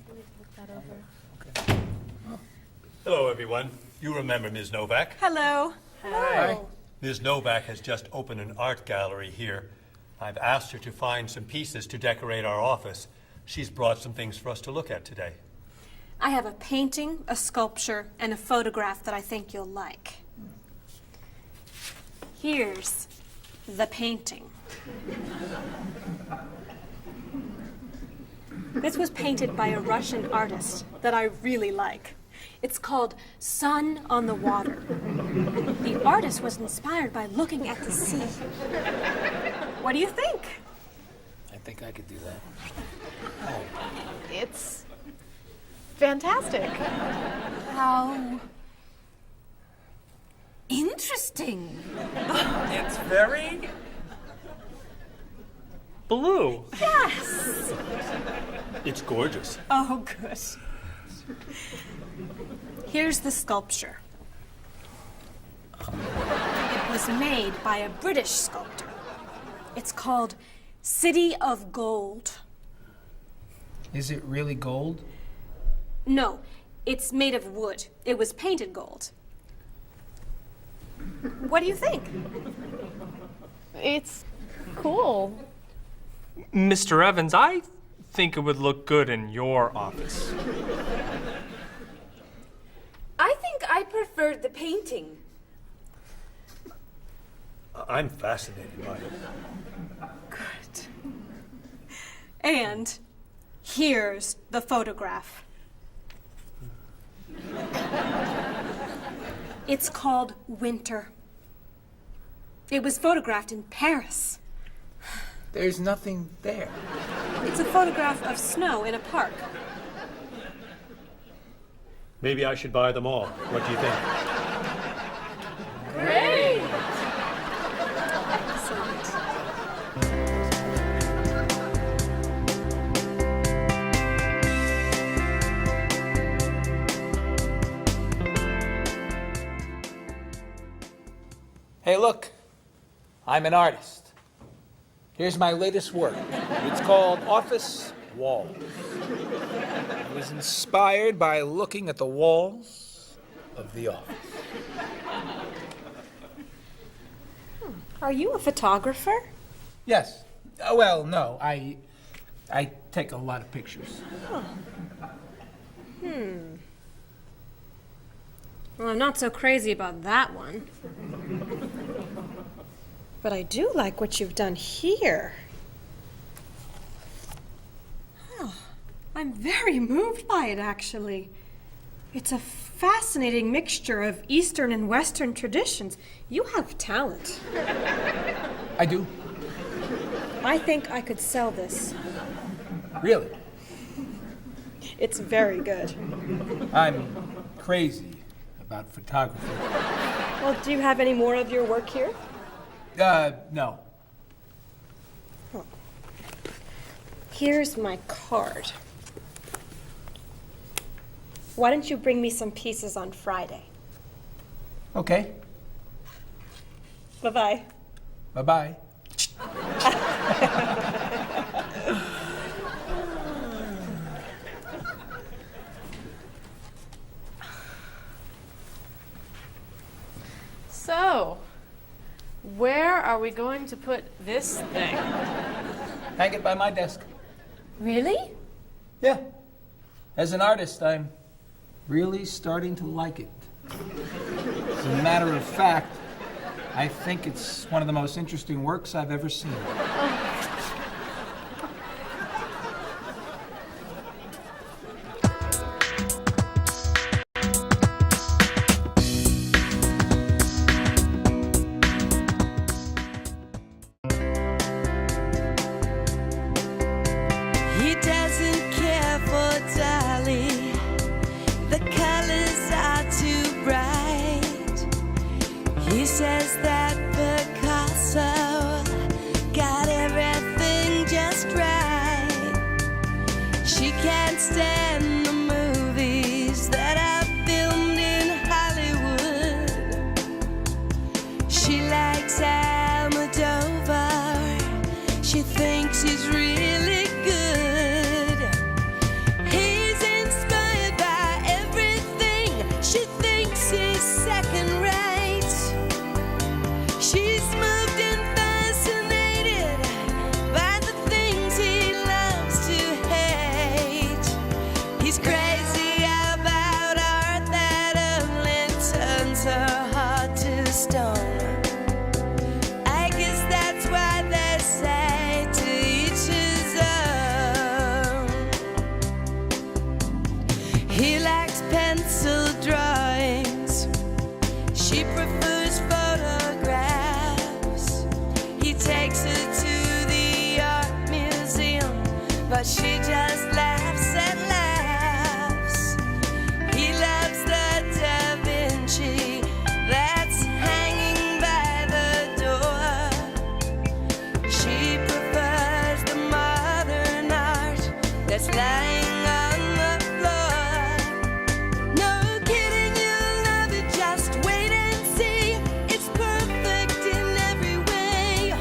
A: Hello, everyone. You remember Ms. Novak?
J: Hello.
F: Hi.
A: Ms. Novak has just opened an art gallery here. I've asked her to find some pieces to decorate our office. She's brought some things for us to look at today.
J: I have a painting, a sculpture, and a photograph that I think you'll like. Here's the painting. This was painted by a Russian artist that I really like. It's called Sun on the Water. The artist was inspired by looking at the sea. What do you think?
F: I think I could do that.
K: It's fantastic.
J: How interesting.
G: It's very blue.
J: Yes.
A: It's gorgeous.
J: Oh, good. Here's the sculpture. It was made by a British sculptor. It's called City of Gold.
F: Is it really gold?
J: No, it's made of wood. It was painted gold. What do you think?
K: It's cool.
G: Mr. Evans, I think it would look good in your office.
J: I think I preferred the painting.
A: I'm fascinated by it.
J: Good. And here's the photograph. It's called Winter. It was photographed in Paris.
F: There's nothing there.
J: It's a photograph of snow in a park.
A: Maybe I should buy them all. What do you think?
J: Great!
F: Hey, look. I'm an artist. Here's my latest work. It's called Office Walls. I was inspired by looking at the walls of the office.
J: Are you a photographer?
F: Yes. Well, no. I take a lot of pictures.
J: Huh. Well, I'm not so crazy about that one. But I do like what you've done here. Oh, I'm very moved by it, actually. It's a fascinating mixture of Eastern and Western traditions. You have talent.
F: I do.
J: I think I could sell this.
F: Really?
J: It's very good.
F: I'm crazy about photography.
J: Well, do you have any more of your work here?
F: No.
J: Here's my card. Why don't you bring me some pieces on Friday?
F: Okay.
J: Bye-bye.
F: Bye-bye.
K: So, where are we going to put this thing?
F: Hang it by my desk.
J: Really?
F: Yeah. As an artist, I'm really starting to like it. As a matter of fact, I think it's one of the most interesting works I've ever seen.
E: He doesn't care for Dali. The colors are too bright. He says that Picasso got everything just right. She can't stand the movies that are filmed in Hollywood. She likes Almodovar. She thinks he's really good.
B: He likes pencil drawings. She prefers photographs. He takes her to the art museum, but she just laughs and laughs. He loves the Da Vinci that's hanging by the door. She prefers the modern art that's lying on the floor. No kidding, you'll love it, just wait and see. It's perfect in every way.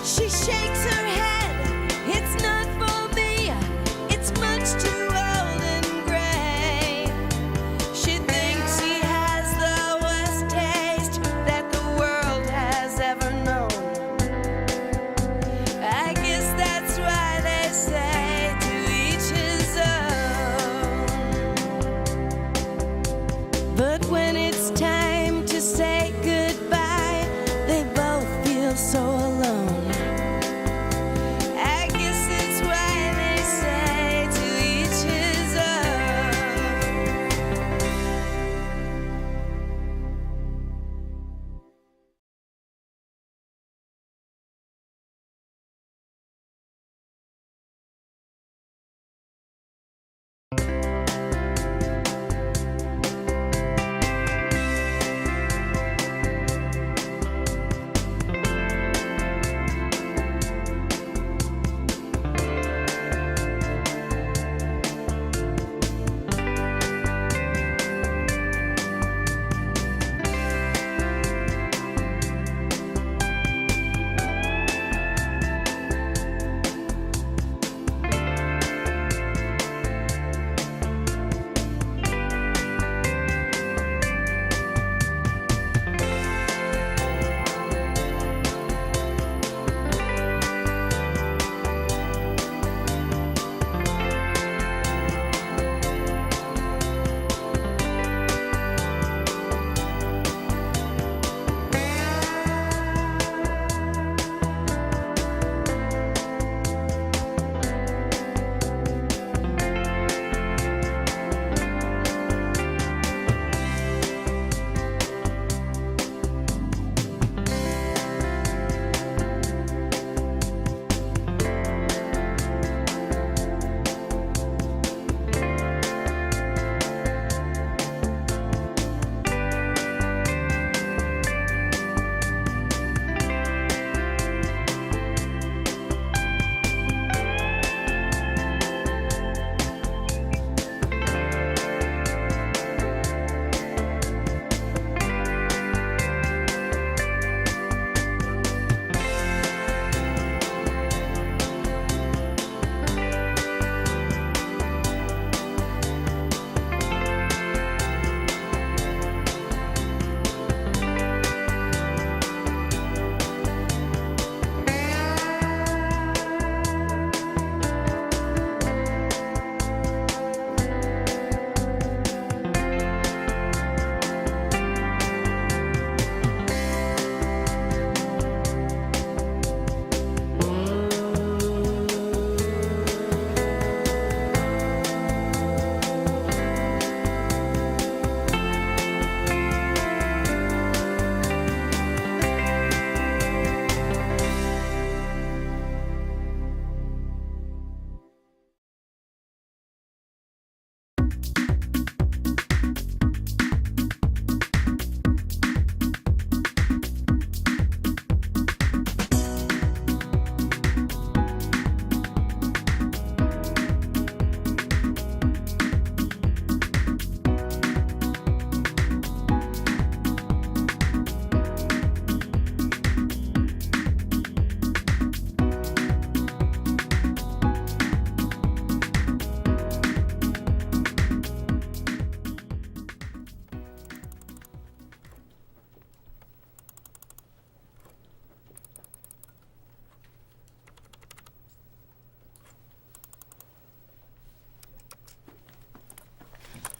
B: She shakes her head, it's not for me, it's much too old and gray. She thinks he has the worst taste that the world has ever known. I guess that's why they say to each his own. But when it's time to say goodbye, they both feel so alone. I guess it's why they say to each his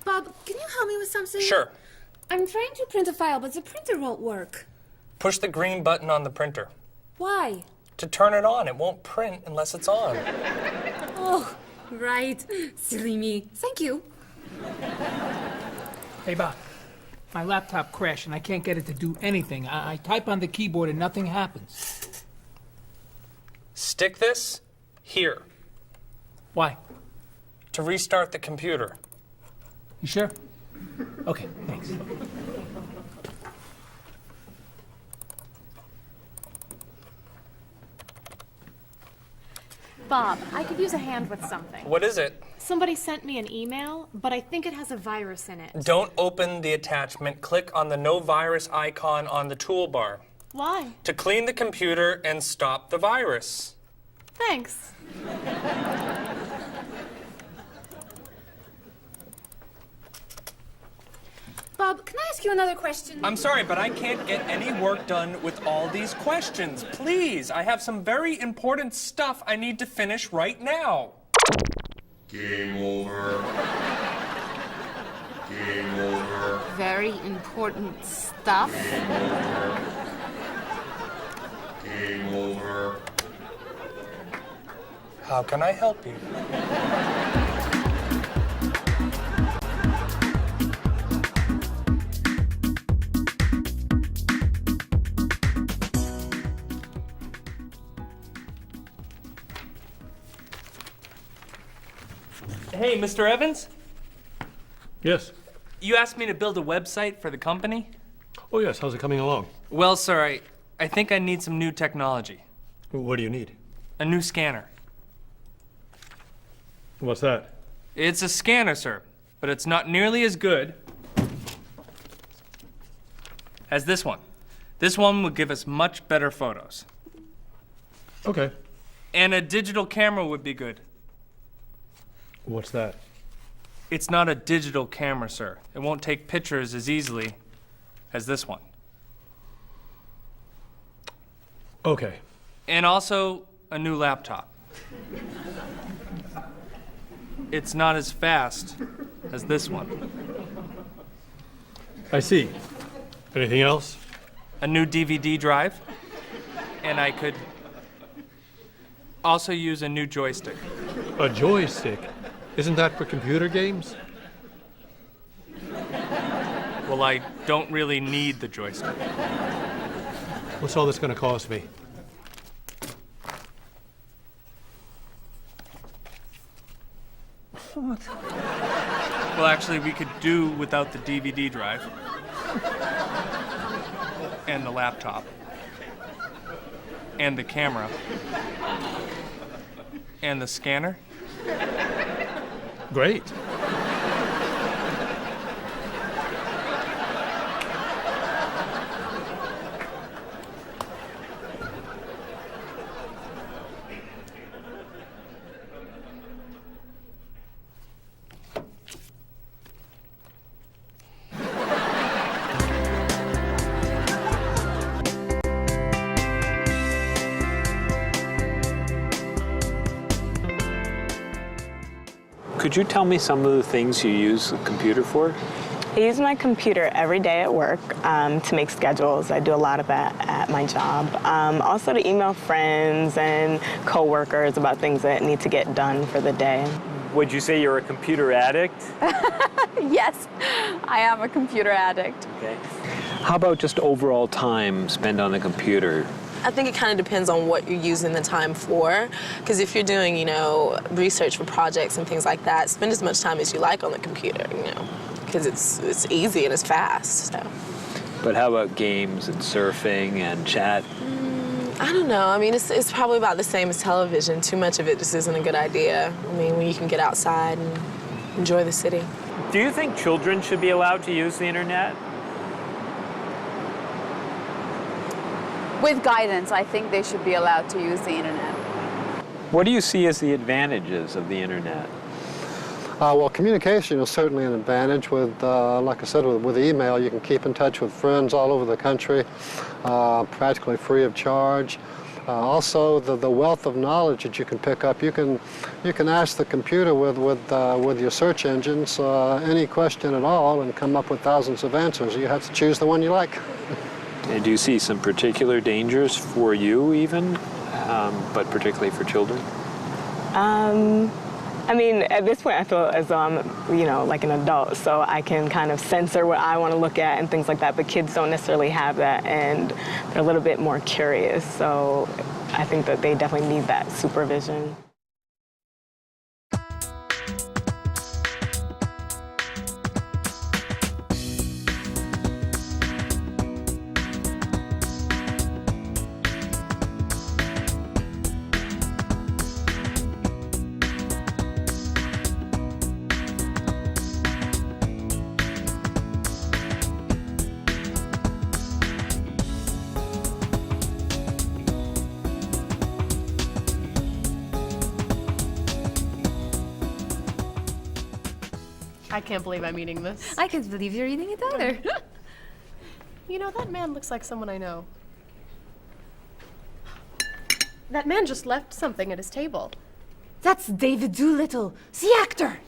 C: Bob, can you help me with something?
G: Sure.
C: I'm trying to print a file, but the printer won't work.
G: Push the green button on the printer.
C: Why?
G: To turn it on. It won't print unless it's on.
C: Oh, right. Silly me. Thank you.
F: Hey, Bob. My laptop crashed and I can't get it to do anything. I type on the keyboard and nothing happens.
G: Stick this here.
F: Why?
G: To restart the computer.
F: You sure? Okay, thanks.
J: Bob, I could use a hand with something.
G: What is it?
J: Somebody sent me an email, but I think it has a virus in it.
G: Don't open the attachment. Click on the no virus icon on the toolbar.
J: Why?
G: To clean the computer and stop the virus.
J: Thanks.
C: Bob, can I ask you another question?
G: I'm sorry, but I can't get any work done with all these questions. Please, I have some very important stuff I need to finish right now.
L: Game over. Game over.
K: Very important stuff.
L: Game over. Game over.
G: How can I help you? Hey, Mr. Evans?
A: Yes.
G: You asked me to build a website for the company?
A: Oh, yes. How's it coming along?
G: Well, sir, I think I need some new technology.
A: What do you need?
G: A new scanner.
A: What's that?
G: It's a scanner, sir, but it's not nearly as good as this one. This one would give us much better photos.
A: Okay.
G: And a digital camera would be good.
A: What's that?
G: It's not a digital camera, sir. It won't take pictures as easily as this one.
A: Okay.
G: And also a new laptop. It's not as fast as this one.
A: I see. Anything else?
G: A new DVD drive. And I could also use a new joystick.
A: A joystick? Isn't that for computer games?
G: Well, I don't really need the joystick.
A: What's all this going to cost me?
G: Well, actually, we could do without the DVD drive. And the laptop. And the camera. And the scanner.
A: Great.
I: Could you tell me some of the things you use the computer for?
H: I use my computer every day at work to make schedules. I do a lot of that at my job. Also to email friends and coworkers about things that need to get done for the day.
I: Would you say you're a computer addict?
O: Yes, I am a computer addict.
I: Okay. How about just overall time spent on the computer?
W: I think it kind of depends on what you're using the time for. Because if you're doing, research for projects and things like that, spend as much time as you like on the computer, because it's easy and it's fast. So.
I: But how about games and surfing and chat?
W: I don't know. I mean, it's probably about the same as television. Too much of it just isn't a good idea. I mean, when you can get outside and enjoy the city.
I: Do you think children should be allowed to use the internet?
O: With guidance, I think they should be allowed to use the internet.
I: What do you see as the advantages of the internet?
P: Well, communication is certainly an advantage. With, like I said, with email, you can keep in touch with friends all over the country, practically free of charge. Also, the wealth of knowledge that you can pick up. You can ask the computer with your search engines any question at all and come up with thousands of answers. You have to choose the one you like.
I: And do you see some particular dangers for you even, but particularly for children?
H: I mean, at this point, I feel as though I'm, you know, like an adult, so I can kind of censor what I want to look at and things like that, but kids don't necessarily have that, and they're a little bit more curious, so I think that they definitely need that supervision.
K: I can't believe I'm eating this.
D: I can't believe you're eating it either.
K: You know, that man looks like someone I know. That man just left something at his table.
D: That's David Doolittle, the actor.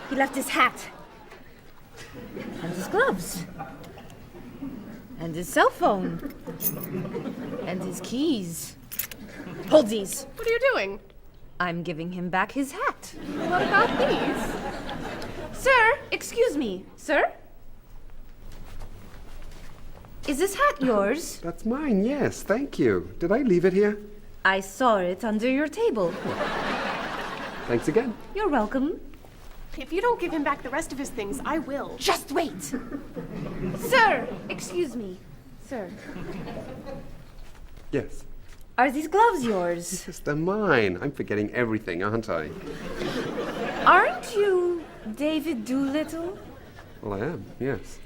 D: He left his hat. And his gloves. And his cell phone. And his keys. Hold these.
K: What are you doing?
D: I'm giving him back his hat.
K: What about these?
D: Sir, excuse me. Sir? Is this hat yours?
Q: That's mine, yes, thank you. Did I leave it here?
D: I saw it under your table.
Q: Thanks again.
D: You're welcome.
K: If you don't give him back the rest of his things, I will.
D: Just wait. Sir, excuse me. Sir.
Q: Yes.
D: Are these gloves yours?
Q: Yes, they're mine. I'm forgetting everything, aren't I?
D: Aren't you David Doolittle?
Q: Well, I am, yes.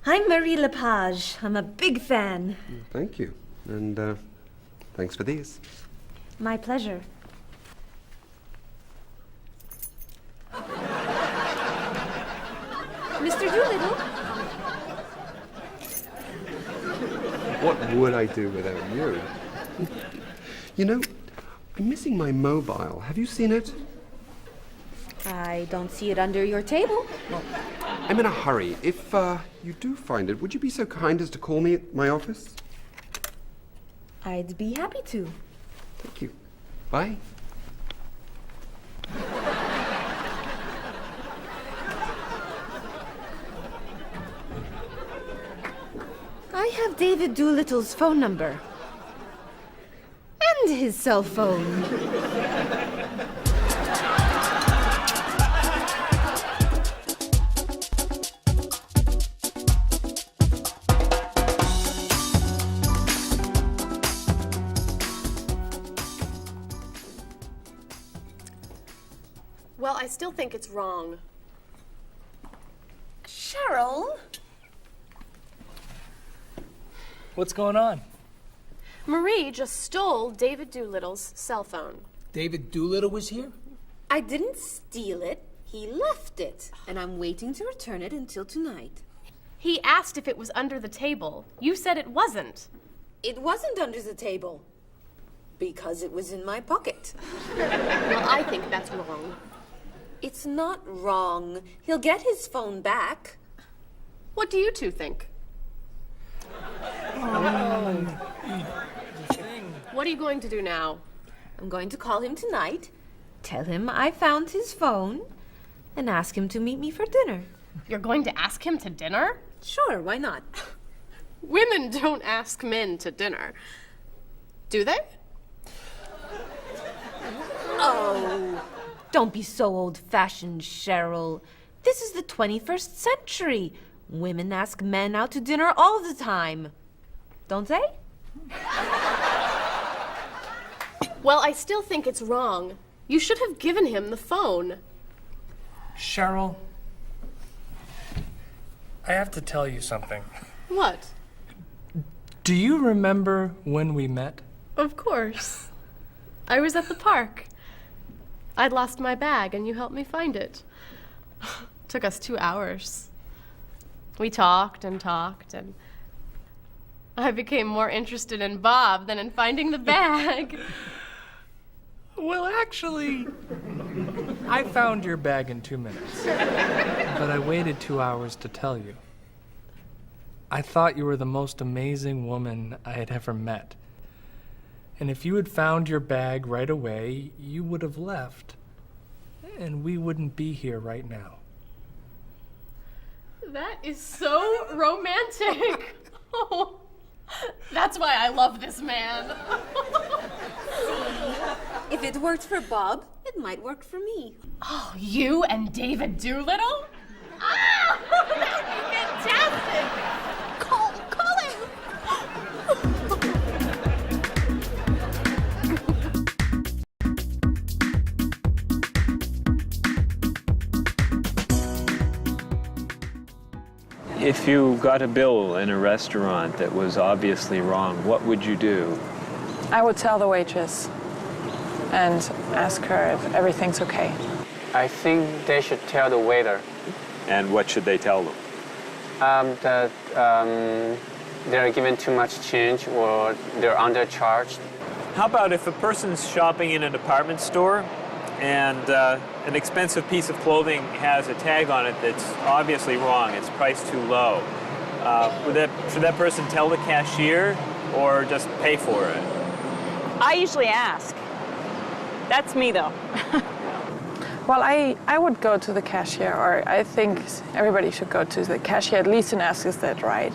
D: I'm Marie Lepage. I'm a big fan.
Q: Thank you. And thanks for these.
D: My pleasure. Mr. Doolittle?
Q: What would I do without you? You know, I'm missing my mobile. Have you seen it?
D: I don't see it under your table.
Q: I'm in a hurry. If you do find it, would you be so kind as to call me at my office?
D: I'd be happy to.
Q: Thank you. Bye.
D: I have David Doolittle's phone number. And his cell phone.
K: Well, I still think it's wrong.
D: Cheryl?
G: What's going on?
K: Marie just stole David Doolittle's cell phone.
F: David Doolittle was here?
C: I didn't steal it. He left it. And I'm waiting to return it until tonight.
K: He asked if it was under the table. You said it wasn't.
C: It wasn't under the table. Because it was in my pocket.
K: Well, I think that's wrong.
C: It's not wrong. He'll get his phone back.
K: What do you two think? What are you going to do now?
C: I'm going to call him tonight.
D: Tell him I found his phone and ask him to meet me for dinner.
K: You're going to ask him to dinner?
C: Sure, why not?
K: Women don't ask men to dinner. Do they?
D: Oh, don't be so old-fashioned, Cheryl. This is the 21st century. Women ask men out to dinner all the time. Don't they?
K: Well, I still think it's wrong. You should have given him the phone.
G: Cheryl, I have to tell you something.
K: What?
G: Do you remember when we met?
K: Of course. I was at the park. I'd lost my bag and you helped me find it. Took us 2 hours. We talked and talked, and I became more interested in Bob than in finding the bag.
G: Well, actually, I found your bag in 2 minutes. But I waited 2 hours to tell you. I thought you were the most amazing woman I had ever met. And if you had found your bag right away, you would have left. And we wouldn't be here right now.
K: That is so romantic. Oh, that's why I love this man.
C: If it worked for Bob, it might work for me.
K: Oh, you and David Doolittle? Ah, that would be fantastic. Call him.
I: If you got a bill in a restaurant that was obviously wrong, what would you do?
R: I would tell the waitress and ask her if everything's okay.
S: I think they should tell the waiter.
I: And what should they tell them?
S: That they're given too much change or they're undercharged.
I: How about if a person's shopping in a department store and an expensive piece of clothing has a tag on it that's obviously wrong, it's priced too low? Should that person tell the cashier or just pay for it?
T: I usually ask. That's me, though.
R: Well, I would go to the cashier, or I think everybody should go to the cashier at least and ask, is that right?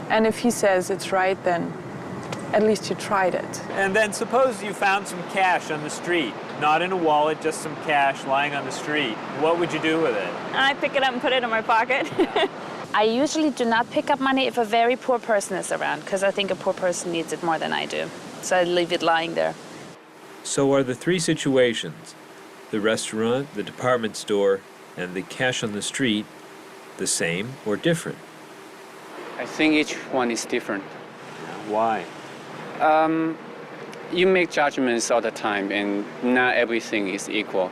R: And if he says it's right, then at least you tried it.
I: And then suppose you found some cash on the street, not in a wallet, just some cash lying on the street. What would you do with it?
T: I pick it up and put it in my pocket. I usually do not pick up money if a very poor person is around, because I think a poor person needs it more than I do. So I leave it lying there.
I: So are the three situations, the restaurant, the department store, and the cash on the street, the same or different?
S: I think each one is different.
I: Why?
S: You make judgments all the time, and not everything is equal.